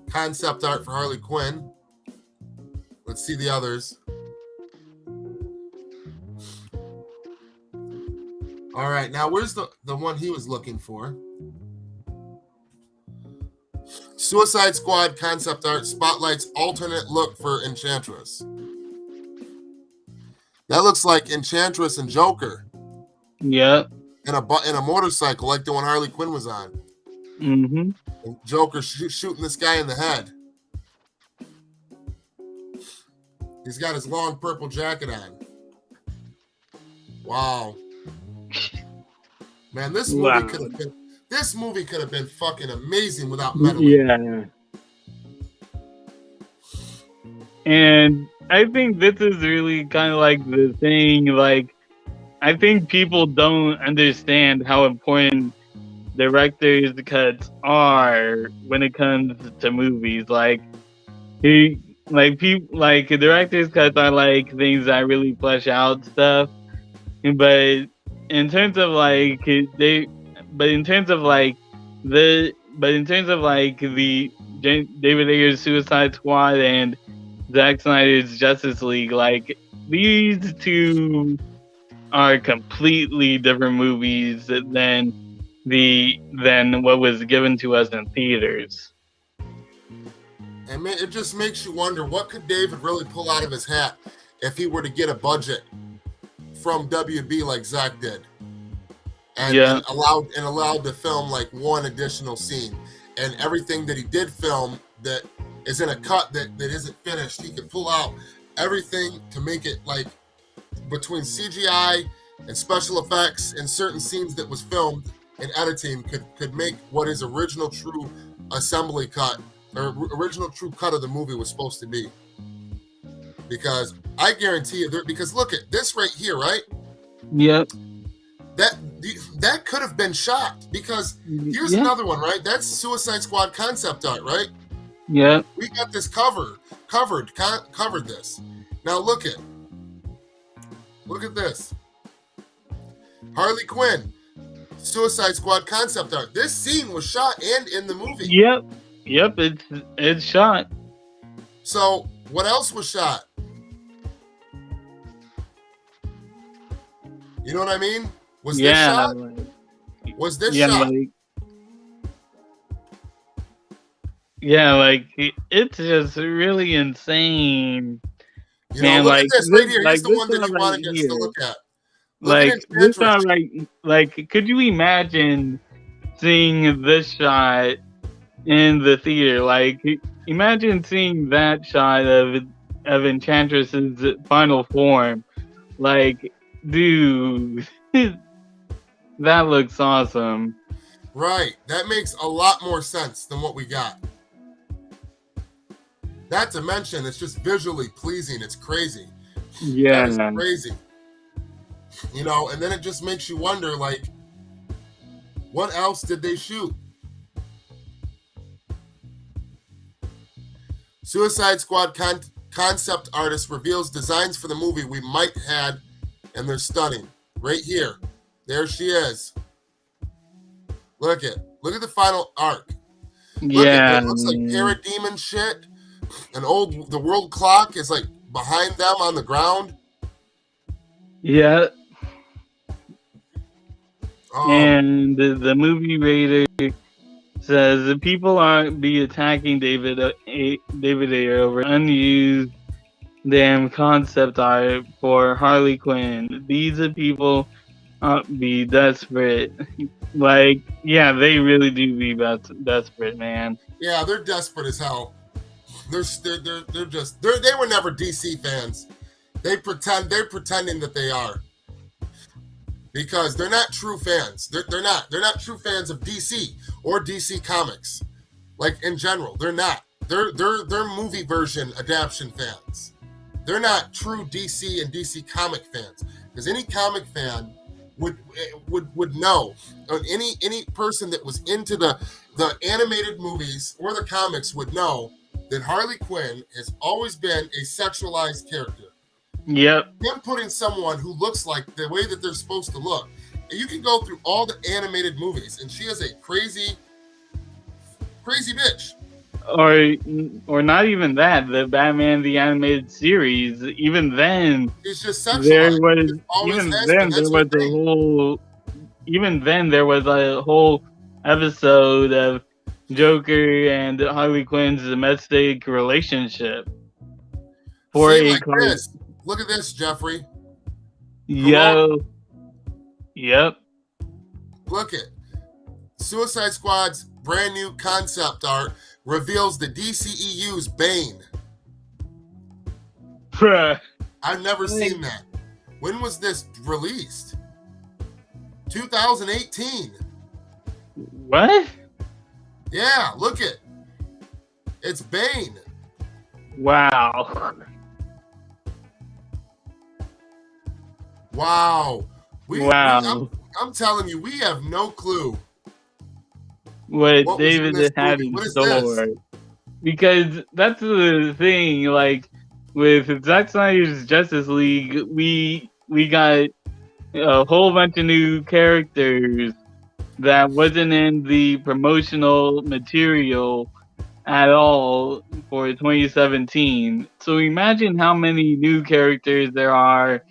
Speaker 1: Concept art for Harley Quinn. Let's see the others. All right, now where's the one he was looking for? Suicide Squad concept art spotlights alternate look for Enchantress. That looks like Enchantress and Joker.
Speaker 2: Yep.
Speaker 1: and a motorcycle like the one Harley Quinn was on.
Speaker 2: Mm-hmm.
Speaker 1: And Joker shooting this guy in the head. He's got his long purple jacket on. Wow. Man, this movie could have been fucking amazing without meddling.
Speaker 2: Yeah. And I think this is really kind of like the thing, like, I think people don't understand how important director's cuts are when it comes to movies. Like, director's cuts are like things that really flesh out stuff. But in terms of like the David Ayer's Suicide Squad and Zack Snyder's Justice League, like, these two are completely different movies than what was given to us in theaters.
Speaker 1: And it just makes you wonder, what could David really pull out of his hat if he were to get a budget from WB like Zack did, and allowed to film like one additional scene, and everything that he did film that is in a cut that isn't finished, he could pull out everything to make it, like, between CGI and special effects and certain scenes that was filmed and editing could make what his original true assembly cut or original true cut of the movie was supposed to be. Because I guarantee you, because look at this right here, right?
Speaker 2: Yep.
Speaker 1: That could have been shot, because here's another one, right? That's Suicide Squad concept art, right?
Speaker 2: Yeah.
Speaker 1: We got this covered this. Now look at this. Harley Quinn, Suicide Squad concept art. This scene was shot and in the movie.
Speaker 2: Yep, it's shot.
Speaker 1: So what else was shot? You know what I mean? Was this shot? Was this shot?
Speaker 2: It's just really insane.
Speaker 1: You know, look at this right here. Here's the one that you wanted us to look at.
Speaker 2: This shot, like, could you imagine seeing this shot in the theater? Like, imagine seeing that shot of Enchantress's final form. Like, dude, that looks awesome.
Speaker 1: Right. That makes a lot more sense than what we got. Not to mention, it's just visually pleasing. It's crazy.
Speaker 2: Yeah.
Speaker 1: That is crazy. You know, and then it just makes you wonder, like, what else did they shoot? Suicide Squad concept artist reveals designs for the movie we might had, and they're stunning. Right here. There she is. Look at the final arc. Look at it. It looks like parademon shit. The world clock is like behind them on the ground.
Speaker 2: Yeah. And the movie rater says the people aren't be attacking David Ayer over unused damn concept art for Harley Quinn. These are people be desperate. Like, yeah, they really do be desperate, man.
Speaker 1: Yeah, they're desperate as hell. They were never DC fans. They're pretending that they are. Because they're not true fans. They're not true fans of DC or DC Comics. Like, in general, they're not. They're movie version adaptation fans. They're not true DC and DC comic fans. Because any comic fan would know, or any person that was into the animated movies or the comics would know that Harley Quinn has always been a sexualized character.
Speaker 2: Yep.
Speaker 1: Them putting someone who looks like the way that they're supposed to look. And you can go through all the animated movies, and she is a crazy bitch.
Speaker 2: Or not even that. The Batman the Animated Series. Even then,
Speaker 1: it's just sexualized.
Speaker 2: Even then there was a whole episode of Joker and Harley Quinn's domestic relationship.
Speaker 1: Look at this, Jeffrey.
Speaker 2: Yo. Yep.
Speaker 1: Look at Suicide Squad's brand new concept art reveals the DCEU's Bane.
Speaker 2: Bruh.
Speaker 1: I've never seen that. When was this released? 2018.
Speaker 2: What?
Speaker 1: Yeah, look it. It's Bane.
Speaker 2: Wow.
Speaker 1: Wow.
Speaker 2: Wow.
Speaker 1: I'm telling you, we have no clue
Speaker 2: What
Speaker 1: what was in
Speaker 2: David
Speaker 1: this
Speaker 2: had
Speaker 1: movie.
Speaker 2: in
Speaker 1: What is
Speaker 2: store.
Speaker 1: this?
Speaker 2: Because that's the thing, like with Zack Snyder's Justice League, we got a whole bunch of new characters that wasn't in the promotional material at all for 2017. So imagine how many new characters there are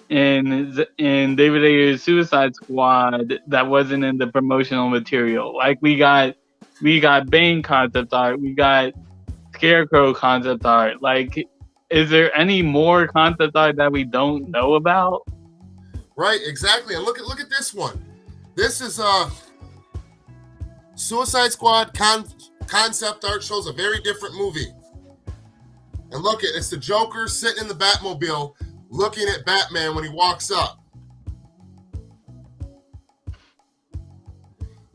Speaker 2: in David Ayer's Suicide Squad that wasn't in the promotional material. Like we got Bane concept art, we got Scarecrow concept art. Like, is there any more concept art that we don't know about?
Speaker 1: Right, exactly. And look at this one. This is Suicide Squad concept art shows a very different movie. And look, it's the Joker sitting in the Batmobile looking at Batman when he walks up.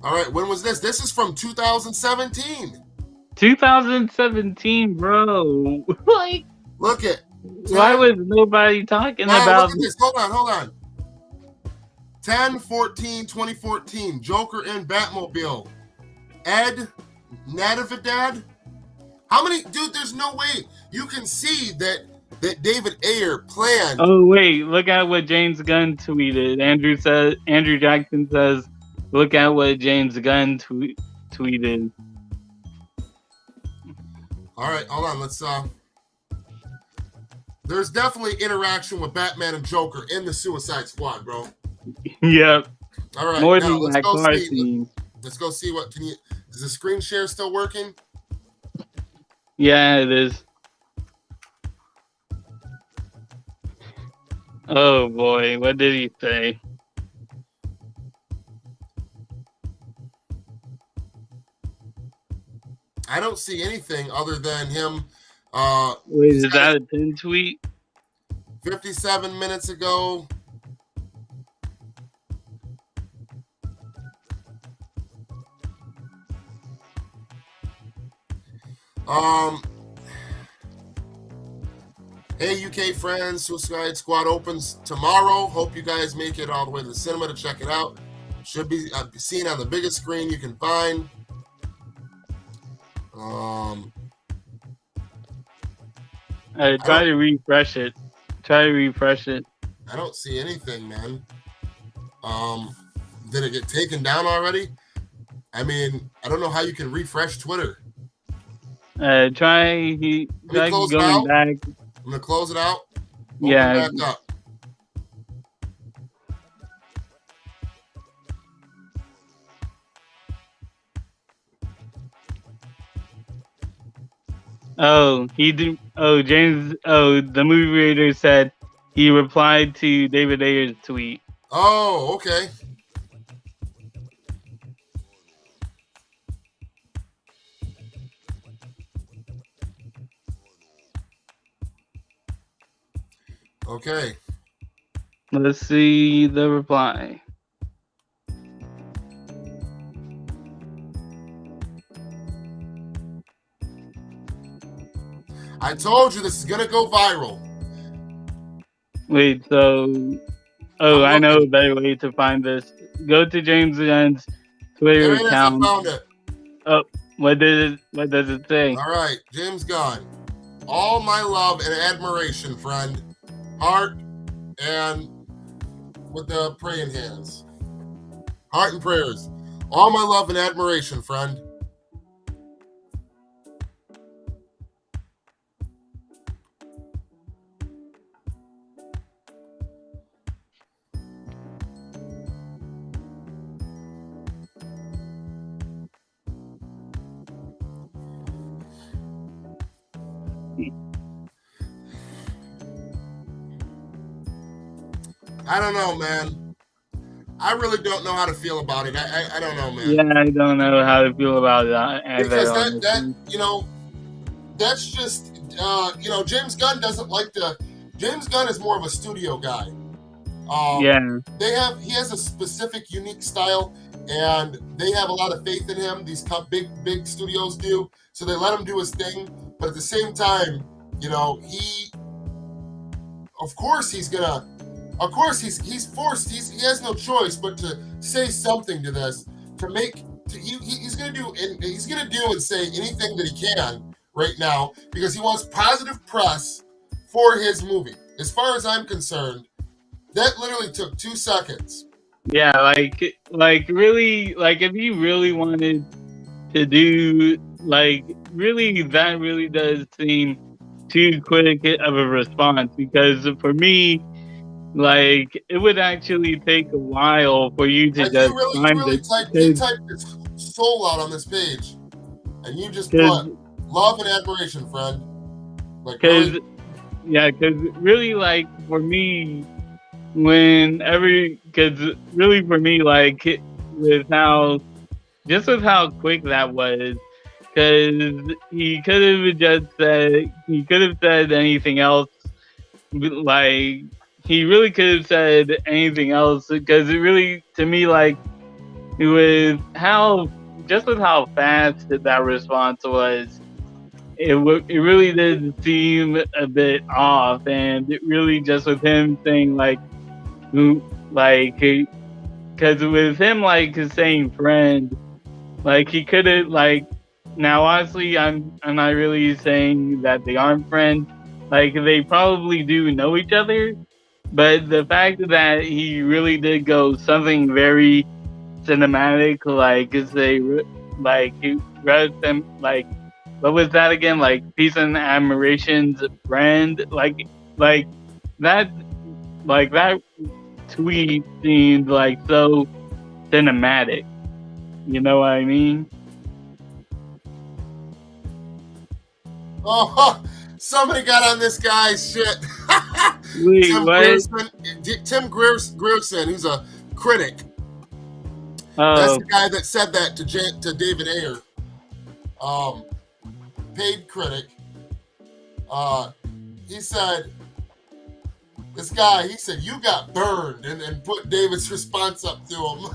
Speaker 1: All right, when was this? This is from 2017.
Speaker 2: 2017, bro. Like,
Speaker 1: look at.
Speaker 2: why was nobody talking about?
Speaker 1: Look at this. Hold on. 10/14/2014. Joker in Batmobile. Ed Natividad. How many? Dude, there's no way you can see that David Ayer planned.
Speaker 2: Oh wait, look at what James Gunn tweeted. Andrew Jackson says, look at what James Gunn tweeted.
Speaker 1: All right, hold on. Let's there's definitely interaction with Batman and Joker in the Suicide Squad, bro.
Speaker 2: Yep.
Speaker 1: All right,
Speaker 2: more
Speaker 1: now
Speaker 2: than that car scene.
Speaker 1: Let's go see what is the screen share still working?
Speaker 2: Yeah, it is. Oh boy, what did he say?
Speaker 1: I don't see anything other than him.
Speaker 2: Wait, is that a pin tweet?
Speaker 1: 57 minutes ago. Hey UK friends, Suicide Squad opens tomorrow. Hope you guys make it all the way to the cinema to check it out. Should be seen on the biggest screen you can find.
Speaker 2: Try to refresh it.
Speaker 1: I don't see anything, man. Did it get taken down already? I mean, I don't know how you can refresh Twitter.
Speaker 2: Try going back.
Speaker 1: I'm gonna close it out. Open
Speaker 2: yeah.
Speaker 1: Back up.
Speaker 2: Oh, he did. Oh, James. Oh, the movie reader said he replied to David Ayer's tweet.
Speaker 1: Oh, okay. Okay.
Speaker 2: Let's see the reply.
Speaker 1: I told you this is gonna go viral.
Speaker 2: Wait, so I know a better way to find this. Go to James Gunn's Twitter account.
Speaker 1: I found it.
Speaker 2: Oh, what does it say?
Speaker 1: All right, James Gunn. All my love and admiration, friend. Heart and with the praying hands. Heart and prayers. All my love and admiration, friend. I don't know, man. I really don't know how to feel about it. I don't know, man.
Speaker 2: Yeah, I don't know how to feel about that either,
Speaker 1: Because that
Speaker 2: honestly.
Speaker 1: that's just James Gunn doesn't like to. James Gunn is more of a studio guy.
Speaker 2: Yeah,
Speaker 1: He has a specific, unique style, and they have a lot of faith in him. These big studios do, so they let him do his thing. But at the same time, he, of course, he's forced. He has no choice but to say something to this to make. He's gonna do and say anything that he can right now because he wants positive press for his movie. As far as I'm concerned, that literally took 2 seconds.
Speaker 2: yeah, really, like if you really wanted to do, like, really, that really does seem too quick of a response, because for me, like, it would actually take a while for you to
Speaker 1: Like
Speaker 2: just
Speaker 1: you
Speaker 2: find
Speaker 1: really
Speaker 2: it,
Speaker 1: typed he typed his soul out on this page, and you just
Speaker 2: because
Speaker 1: put love and admiration, friend. Like
Speaker 2: because
Speaker 1: really,
Speaker 2: yeah, because really, like, for me, because really for me, like, with how with how quick that was, because he could have said anything else, like, he really could have said anything else, because it really, to me, like, with how with how fast that response was, it really did seem a bit off, and it really just with him saying, like, like, because with him, like, saying friend, like, he could have, like, now honestly, I'm not really saying that they aren't friends, like, they probably do know each other, but the fact that he really did go something very cinematic, like, say, like, he wrote them, like, what was that again? Like, peace and admiration's friend, like that, that tweet seemed like so cinematic. You know what I mean?
Speaker 1: oh, somebody got on this guy's shit.
Speaker 2: Wait, what?
Speaker 1: Tim Grierson, who's a critic. That's
Speaker 2: Oh,
Speaker 1: the guy that said that to David Ayer, um, paid critic. He said, he said, you got burned, and put David's response up to him.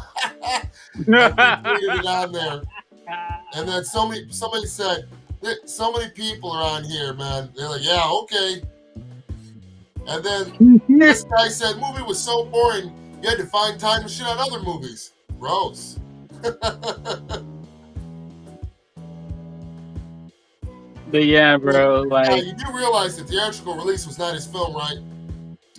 Speaker 1: And retweeted it on there. And then somebody said, so many people are on here, man. They're like, yeah, okay. And then this guy said, movie was so boring, you had to find time to shit on other movies. Gross.
Speaker 2: but yeah, bro,
Speaker 1: Yeah,
Speaker 2: like,
Speaker 1: you do realize the theatrical release was not his film, right?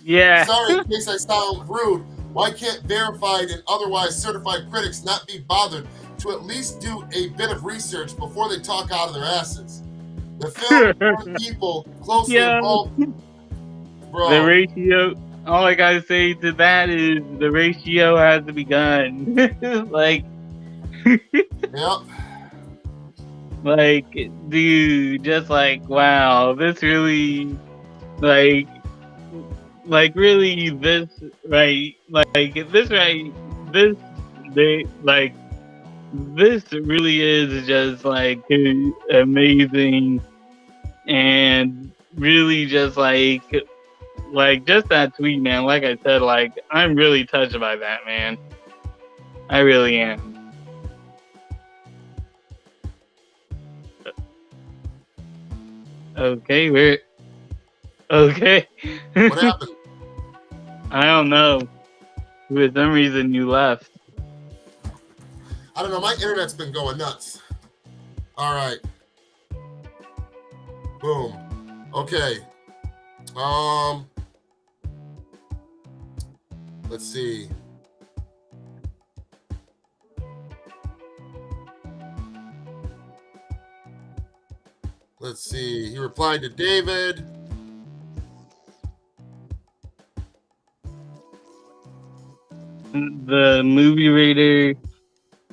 Speaker 2: yeah.
Speaker 1: Sorry, in case I sound rude, why can't verified and otherwise certified critics not be bothered to at least do a bit of research before they talk out of their asses? The film people closely
Speaker 2: Yeah.
Speaker 1: involved, bro.
Speaker 2: The ratio. All I gotta say to that is the ratio has to be done. Like,
Speaker 1: Yep.
Speaker 2: like, dude, just like, wow, this really, like, really, this, right, this, they, like, this really is just, like, amazing, and really just, like, just that tweet, man, like I said, like, I'm really touched by that, man. I really am. Okay, okay.
Speaker 1: What happened?
Speaker 2: I don't know. For some reason, you left.
Speaker 1: I don't know. My internet's been going nuts. All right. Boom. Okay. Let's see. Let's see. He replied to David.
Speaker 2: The movie rater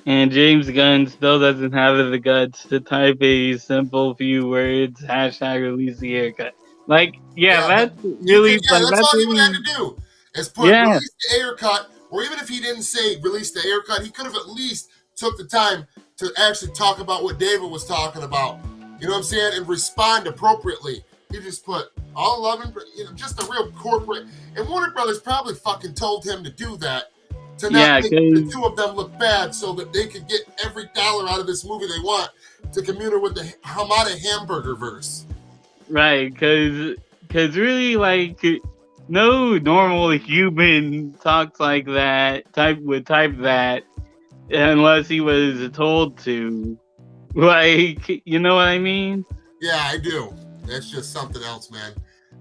Speaker 2: and James Gunn still doesn't have the guts to type a simple few words, hashtag release the Ayer Cut. Like, yeah, that's really,
Speaker 1: that's
Speaker 2: that's
Speaker 1: all you would
Speaker 2: really,
Speaker 1: have to do is put
Speaker 2: yeah.
Speaker 1: release the Ayer Cut or even if he didn't say release the Ayer Cut, he could have at least took the time to actually talk about what David was talking about. You know what I'm saying? And respond appropriately. He just put all 11, just a real corporate. And Warner Brothers probably fucking told him to do that to not make the two of them look bad so that they could get every dollar out of this movie they want to commune with the Hamada hamburger verse.
Speaker 2: Right, because really, like, no normal human talks like that, would type that, unless he was told to. Like, you know what I mean?
Speaker 1: Yeah, I do. That's just something else, man.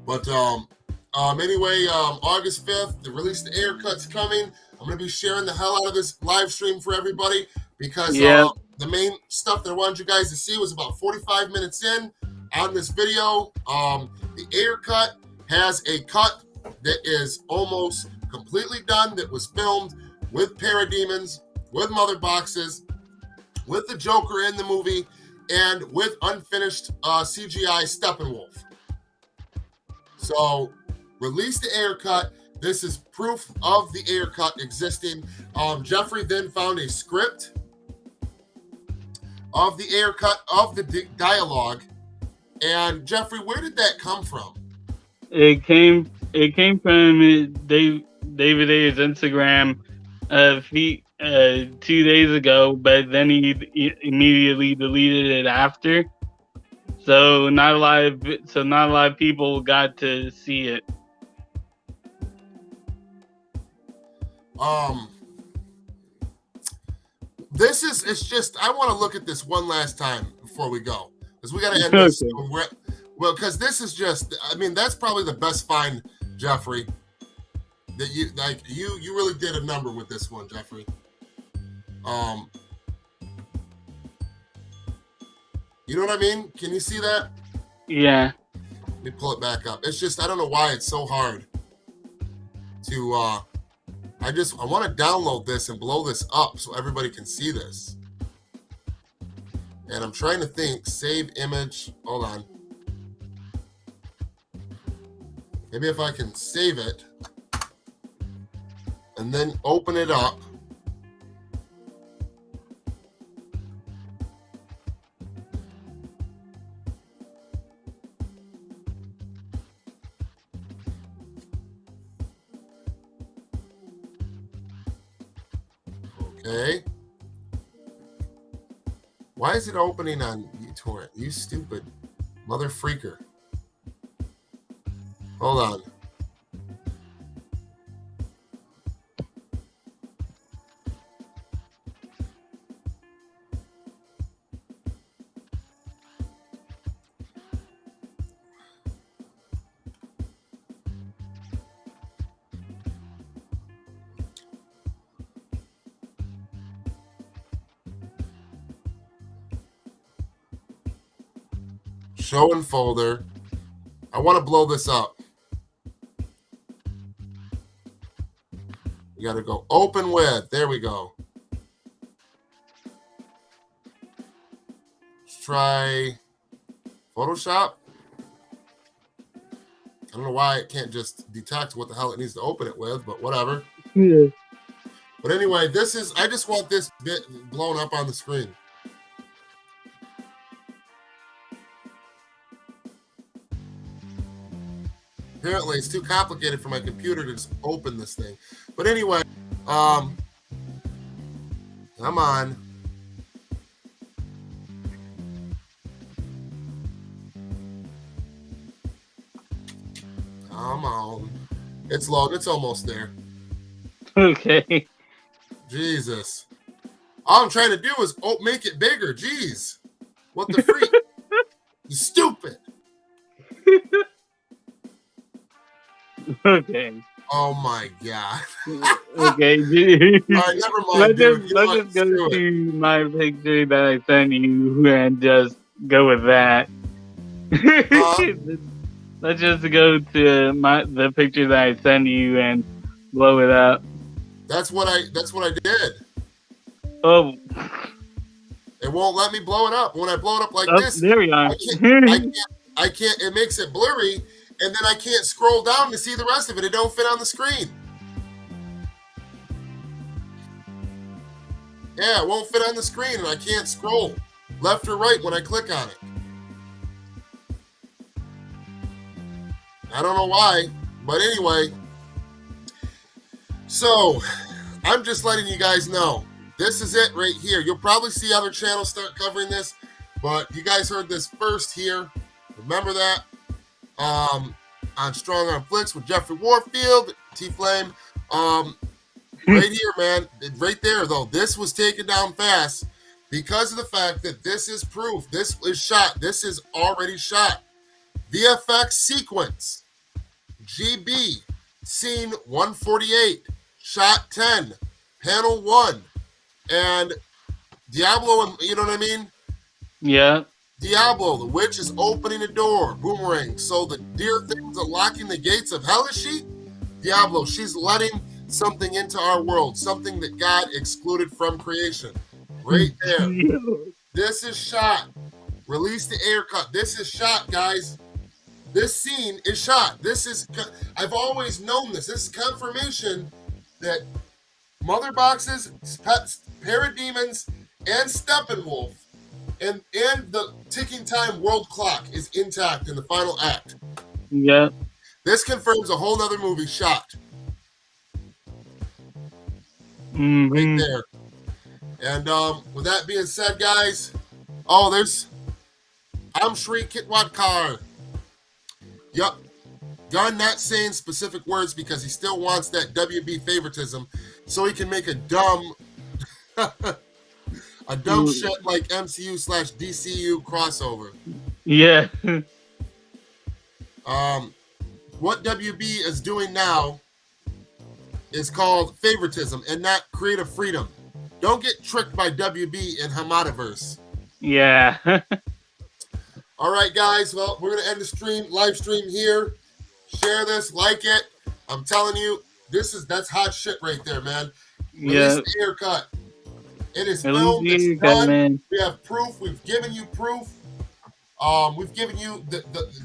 Speaker 1: But anyway, August 5th, the release the Ayer Cut's coming. I'm going to be sharing the hell out of this live stream for everybody because the main stuff that I wanted you guys to see was about 45 minutes in on this video. The Ayer Cut has a cut that is almost completely done, that was filmed with parademons, with motherboxes, with the Joker in the movie, and with unfinished CGI Steppenwolf. So, release the Ayer Cut. This is proof of the Ayer Cut existing. Jeffrey then found a script of the Ayer Cut, of the dialogue. And Jeffrey, where did that come from?
Speaker 2: It came from David Ayer's Instagram 2 days ago, but then he immediately deleted it after. So not a lot of people got to see it.
Speaker 1: It's just, I want to look at this one last time before we go, because we got to end this. Well, because this is just, I mean, that's probably the best find, Jeffrey, that you really did a number with this one, Jeffrey. You know what I mean? Can you see that?
Speaker 2: Yeah.
Speaker 1: Let me pull it back up. It's just, I don't know why it's so hard to, I want to download this and blow this up so everybody can see this. And I'm trying to think, save image, hold on. Maybe if I can save it and then open it up. Okay. Why is it opening on uTorrent? You stupid mother freaker. Hold on. Show in folder. I want to blow this up. You got to go open with. There we go. Let's try Photoshop. I don't know why it can't just detect what the hell it needs to open it with, but whatever.
Speaker 2: Yeah.
Speaker 1: But anyway, this is, I just want this bit blown up on the screen. Apparently, it's too complicated for my computer to just open this thing. But anyway, come on. Come on. It's loading. It's almost there.
Speaker 2: Okay.
Speaker 1: Jesus. All I'm trying to do is make it bigger. Jeez. What the freak? You stupid.
Speaker 2: Okay.
Speaker 1: Oh my god.
Speaker 2: Okay.
Speaker 1: All right, never mind.
Speaker 2: Let's just go to my picture that I sent you and just go with that. Let's just go to the picture that I sent you and blow it up. That's what I
Speaker 1: did.
Speaker 2: Oh.
Speaker 1: It won't let me blow it up. When I blow it up like this,
Speaker 2: there we are.
Speaker 1: I can't. It makes it blurry, and then I can't scroll down to see the rest of it. It don't fit on the screen. Yeah, it won't fit on the screen, and I can't scroll left or right when I click on it. I don't know why, but anyway. So, I'm just letting you guys know. This is it right here. You'll probably see other channels start covering this, but you guys heard this first here. Remember that. On Strong on Flix with Jeffrey Warfield, Tflame. Right here, man. Right there, though. This was taken down fast because of the fact that this is proof. This is shot. This is already shot. VFX sequence. GB. Scene 148. Shot 10. Panel 1. And Diablo, and you know what I mean?
Speaker 2: Yeah.
Speaker 1: Diablo, the witch is opening a door. Boomerang. So the dear things are locking the gates of hell, is she? Diablo, she's letting something into our world. Something that God excluded from creation. Right there. This is shot. Release the Ayer Cut. This is shot, guys. This scene is shot. This is, I've always known this. This is confirmation that Motherboxes, Parademons, and Steppenwolf and the ticking time world clock is intact in the final act.
Speaker 2: Yeah.
Speaker 1: This confirms a whole nother movie shot. Right there. And with that being said, guys, I'm Shri Kitwadkar. Yup. Gunn not saying specific words because he still wants that WB favoritism so he can make a dumb shit like MCU/DCU crossover.
Speaker 2: Yeah.
Speaker 1: What WB is doing now is called favoritism and not creative freedom. Don't get tricked by WB and Hamadaverse.
Speaker 2: Yeah.
Speaker 1: All right, guys. Well, we're going to end the live stream here. Share this, like it. I'm telling you, that's hot shit right there, man. Release the Ayer Cut. It is filmed. It's done. Man. We have proof. We've given you proof. We've given you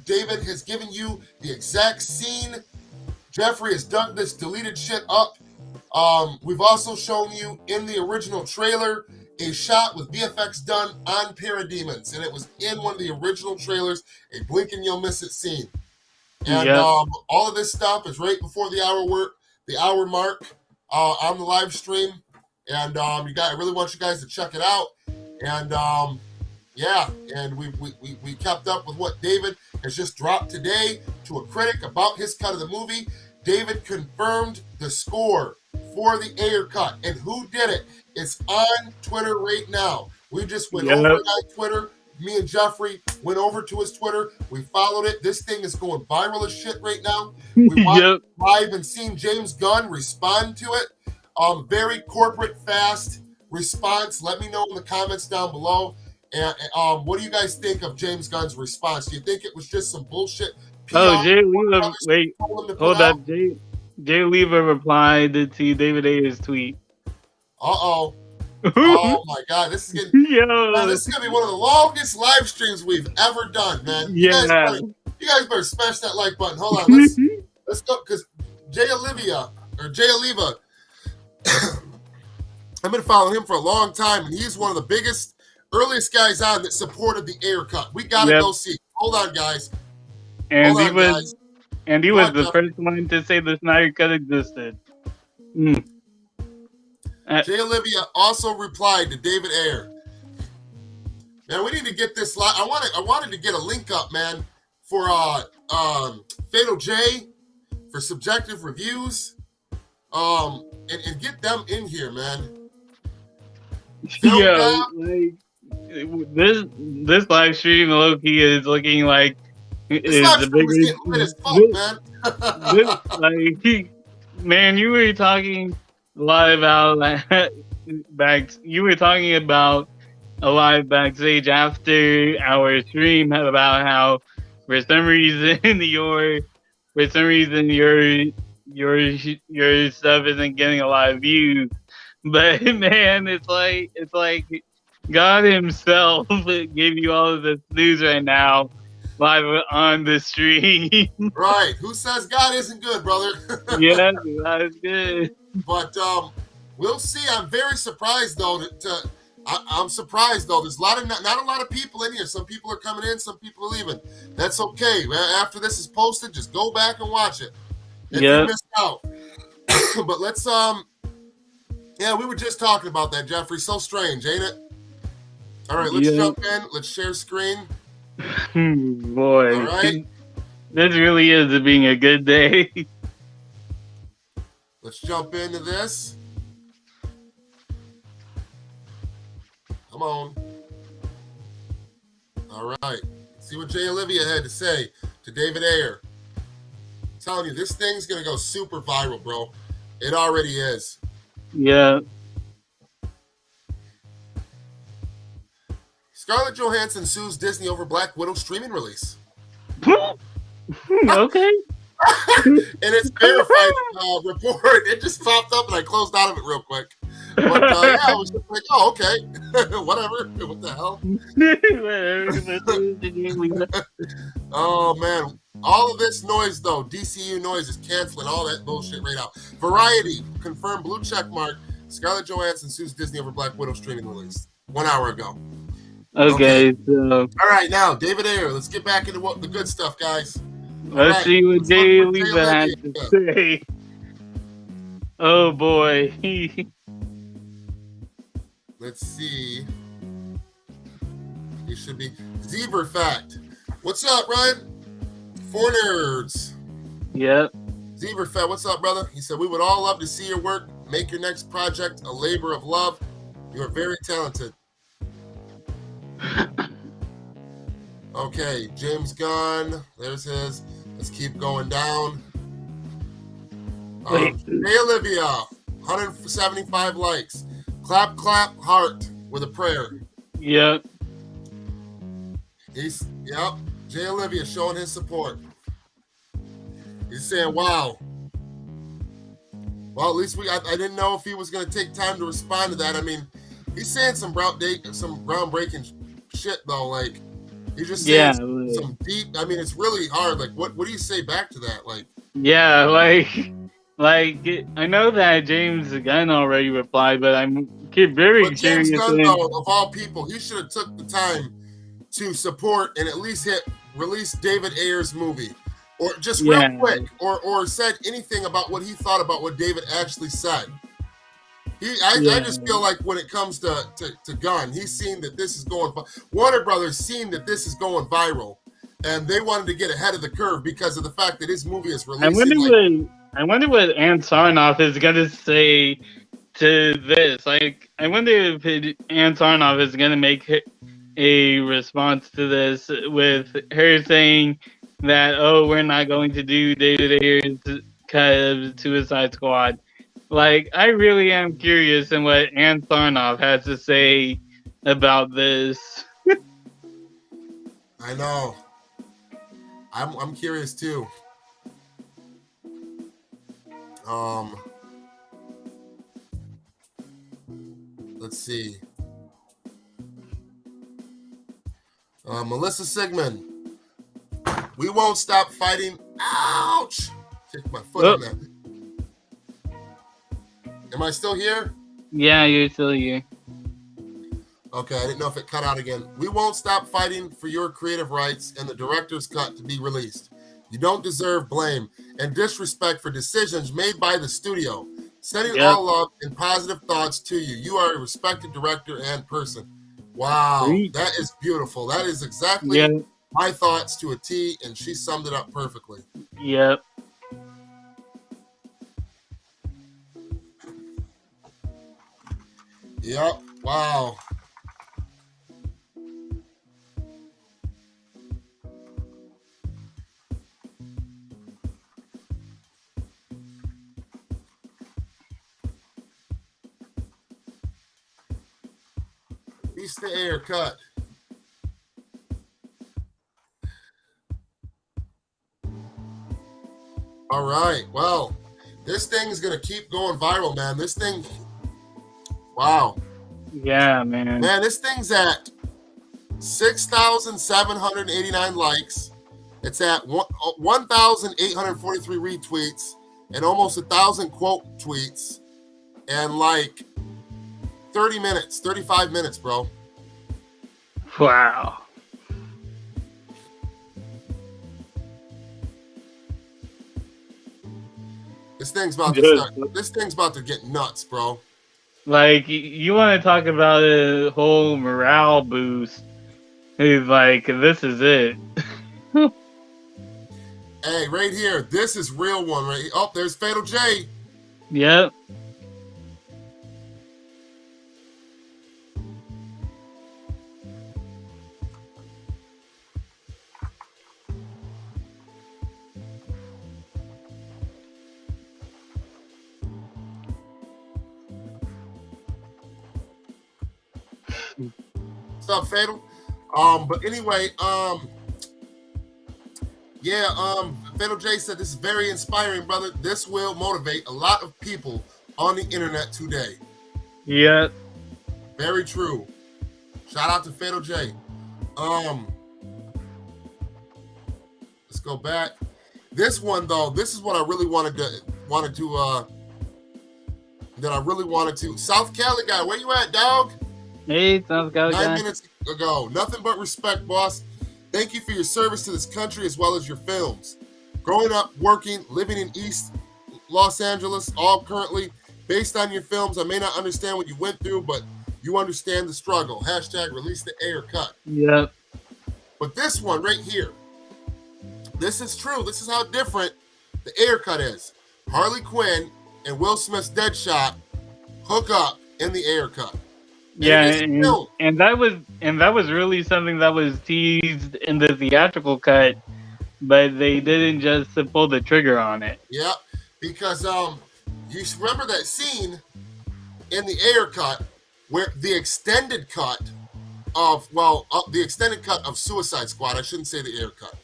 Speaker 1: David has given you the exact scene. Jeffrey has dug this deleted shit up. We've also shown you in the original trailer a shot with VFX done on Parademons, and it was in one of the original trailers, a blink and you'll miss it scene. And all of this stuff is right before the hour mark on the live stream. And I really want you guys to check it out. And and we kept up with what David has just dropped today to a critic about his cut of the movie. David confirmed the score for the Ayer Cut. And who did it? It's on Twitter right now. We just went over on Twitter. Me and Jeffrey went over to his Twitter. We followed it. This thing is going viral as shit right now. We watched live and seen James Gunn respond to it. Very corporate, fast response. Let me know in the comments down below. And what do you guys think of James Gunn's response? Do you think it was just some bullshit? PR
Speaker 2: Jay Lever, wait, hold up. Jay Lever replied to David Ayer's tweet.
Speaker 1: Oh my God, this is gonna be one of the longest live streams we've ever done, man. You guys better smash that like button. Hold on, let's go, because Jay Oliva, I've been following him for a long time, and he's one of the biggest, earliest guys on that supported the Ayer Cut. We gotta go see. Hold on, guys.
Speaker 2: And he was the first one to say the Snyder Cut existed.
Speaker 1: Jay Olivia also replied to David Ayer. Man, we need to get this live. I wanted to get a link up, man, for Fatal J for subjective reviews. And get them in here, man.
Speaker 2: This live stream, low-key, is looking like
Speaker 1: it's the biggest lit as fuck,
Speaker 2: man. Man, you were talking a lot about you were talking about a live backstage after our stream about how for some reason your stuff isn't getting a lot of views. But man, it's like God himself gave you all of this news right now live on the stream.
Speaker 1: Right. Who says God isn't good, brother?
Speaker 2: Yeah, God is good.
Speaker 1: But We'll see. I'm very surprised though. I'm surprised though. There's not a lot of people in here. Some people are coming in, some people are leaving. That's okay. After this is posted, just go back and watch it if you missed out. But let's yeah, we were just talking about that, Jeffrey. So strange, ain't it? All right, let's jump in. Let's share screen.
Speaker 2: Boy,
Speaker 1: all right.
Speaker 2: This really is being a good day.
Speaker 1: Let's jump into this. Come on. All right. See what Jay Olivia had to say to David Ayer. I'm telling you, this thing's going to go super viral, bro. It already is.
Speaker 2: Yeah.
Speaker 1: Scarlett Johansson sues Disney over Black Widow streaming release.
Speaker 2: Okay.
Speaker 1: And it's verified report. It just popped up and I closed out of it real quick. But yeah, I was just like, oh, okay. Whatever. What the hell? Oh, man. All of this noise, though, DCU noise is canceling all that bullshit right out. Variety confirmed blue check mark. Scarlett Johansson sues Disney over Black Widow streaming release 1 hour ago.
Speaker 2: Okay. So.
Speaker 1: All right, now, David Ayer. Let's get back into the good stuff, guys.
Speaker 2: Let's see what Jay Olivia has to say. Oh, boy.
Speaker 1: Let's see. He should be. Zebra Fact. What's up, Ryan? Four Nerds.
Speaker 2: Yep.
Speaker 1: Zebra Fact, what's up, brother? He said, we would all love to see your work. Make your next project a labor of love. You are very talented. Okay, James Gunn. There's his. Let's keep going down. Hey, Olivia, 175 likes. Clap, clap, heart with a prayer.
Speaker 2: Yep.
Speaker 1: Yep. Jay Olivia showing his support. He's saying, wow. Well, at least I didn't know if he was going to take time to respond to that. I mean, he's saying some groundbreaking shit, though. Like, he's just saying some deep, I mean, it's really hard. Like, what do you say back to that? Like,
Speaker 2: yeah, like I know that James Gunn already replied, but I'm very curious.
Speaker 1: James Gunn, though, of all people, he should have took the time to support and at least release David Ayer's movie, or just real quick, or said anything about what he thought about what David actually said. I just feel like when it comes to Gunn, he's seen that this is going. Warner Brothers seen that this is going viral, and they wanted to get ahead of the curve because of the fact that his movie is releasing.
Speaker 2: I wonder what Ant Sarnoff is gonna say to this. Like, I wonder if Ant Sarnoff is gonna make a response to this with her saying that, oh, we're not going to do David Ayer's cut of Suicide Squad. Like, I really am curious in what Ant Sarnoff has to say about this.
Speaker 1: I know. I'm curious too. Let's see. Melissa Sigmund. We won't stop fighting. Ouch! Kick my foot on that. Am I still here?
Speaker 2: Yeah, you're still here.
Speaker 1: Okay, I didn't know if it cut out again. We won't stop fighting for your creative rights and the director's cut to be released. You don't deserve blame and disrespect for decisions made by the studio. Sending all love and positive thoughts to you. You are a respected director and person. Wow, that is beautiful. That is exactly my thoughts to a T, and she summed it up perfectly.
Speaker 2: Yep.
Speaker 1: Yep. Wow. Beast the Ayer Cut. All right. Well, this thing is going to keep going viral, man. This thing. Wow.
Speaker 2: Yeah, man.
Speaker 1: Man, this thing's at 6,789 likes. It's at 1,843 retweets and almost 1,000 quote tweets. and like 30 minutes, 35 minutes, bro.
Speaker 2: Wow.
Speaker 1: This thing's about to start. This thing's about to get nuts, bro.
Speaker 2: Like, you want to talk about a whole morale boost. He's like, this is it.
Speaker 1: Hey, right here. This is real one right here. Oh, there's Fatal J.
Speaker 2: Yep.
Speaker 1: What's up, Fatal? But anyway, yeah, Fatal J said this is very inspiring, brother. This will motivate a lot of people on the internet today.
Speaker 2: Yep.
Speaker 1: Very true. Shout out to Fatal J. Let's go back. This one though, this is what I really wanted to South Cali guy, where you at, dog?
Speaker 2: Hey, South Cali guy.
Speaker 1: 9 minutes ago. Nothing but respect, boss. Thank you for your service to this country as well as your films. Growing up, working, living in East Los Angeles, all currently. Based on your films, I may not understand what you went through, but you understand the struggle. Hashtag release the Ayer Cut.
Speaker 2: Yep.
Speaker 1: But this one right here, this is true. This is how different the Ayer Cut is. Harley Quinn and Will Smith's Deadshot hook up in the Ayer Cut.
Speaker 2: Yeah, and that was really something that was teased in the theatrical cut, but they didn't just pull the trigger on it.
Speaker 1: Yeah, because you remember that scene in the Ayer Cut where the extended cut of Suicide Squad. I shouldn't say the Ayer Cut.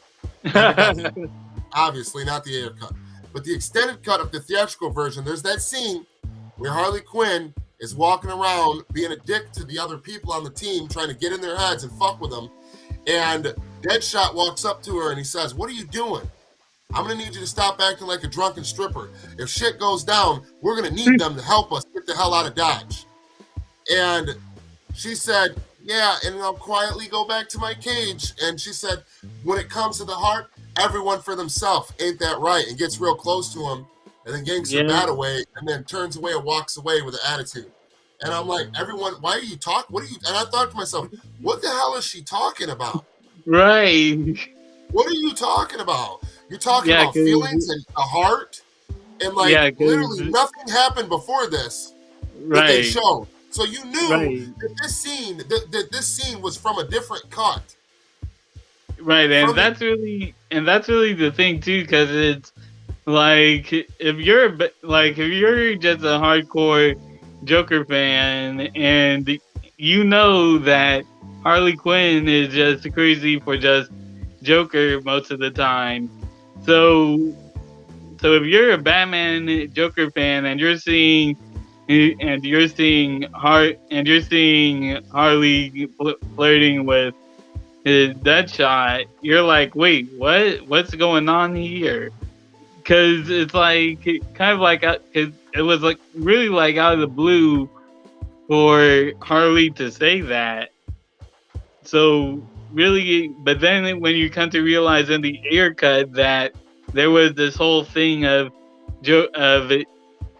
Speaker 1: Obviously not the Ayer Cut, but the extended cut of the theatrical version. There's that scene where Harley Quinn is walking around being a dick to the other people on the team, trying to get in their heads and fuck with them. And Deadshot walks up to her and he says, "What are you doing? I'm going to need you to stop acting like a drunken stripper. If shit goes down, we're going to need them to help us get the hell out of Dodge." And she said, "Yeah, and I'll quietly go back to my cage." And she said, "When it comes to the heart, everyone for themselves. Ain't that right?" And gets real close to him and then yanks her bat away and then turns away and walks away with an attitude. And I'm like, everyone, why are you talking? What are you? And I thought to myself, what the hell is she talking about?
Speaker 2: Right.
Speaker 1: What are you talking about? You're talking about feelings and the heart, and like literally nothing happened before this that they showed. So you knew that this scene was from a different cut.
Speaker 2: Right, and that's really the thing too, because it's like if you're just a hardcore Joker fan and you know that Harley Quinn is just crazy for just Joker most of the time. So if you're a Batman Joker fan and you're seeing Harley flirting with his Deadshot, you're like, wait, what's going on here? Because it's like kind of like, because it was like really like out of the blue for Harley to say that. So really, but then when you come to realize in the Ayer Cut that there was this whole thing of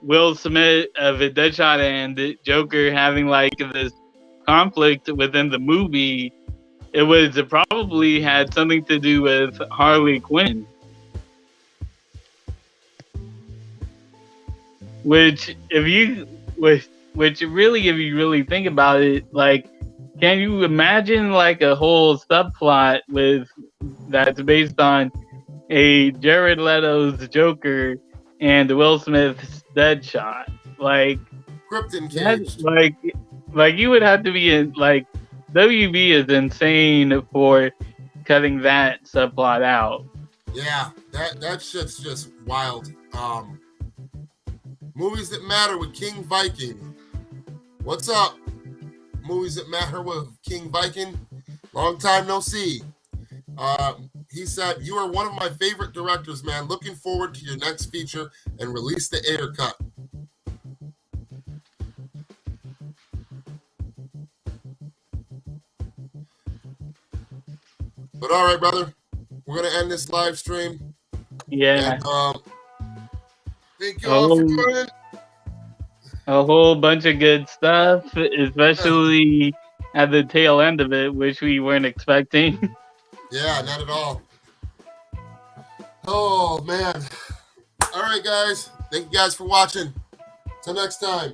Speaker 2: Will Smith, of Deadshot and Joker having like this conflict within the movie, it probably had something to do with Harley Quinn. Which if you really think about it, like, can you imagine like a whole subplot that's based on a Jared Leto's Joker and Will Smith's Deadshot? Like,
Speaker 1: Krypton Cage.
Speaker 2: Like you would have to be in, like, WB is insane for cutting that subplot out.
Speaker 1: Yeah, that shit's just wild. Movies that matter with King Viking. What's up? Movies that matter with King Viking. Long time no see. He said, "You are one of my favorite directors, man. Looking forward to your next feature and release the Ayer Cut." But all right, brother, we're gonna end this live stream.
Speaker 2: Yeah,
Speaker 1: And thank
Speaker 2: a
Speaker 1: you all for
Speaker 2: whole
Speaker 1: joining.
Speaker 2: a whole bunch of good stuff, especially at the tail end of it, which we weren't expecting.
Speaker 1: Yeah, not at all. Oh man. All right, guys. Thank you guys for watching. Till next time.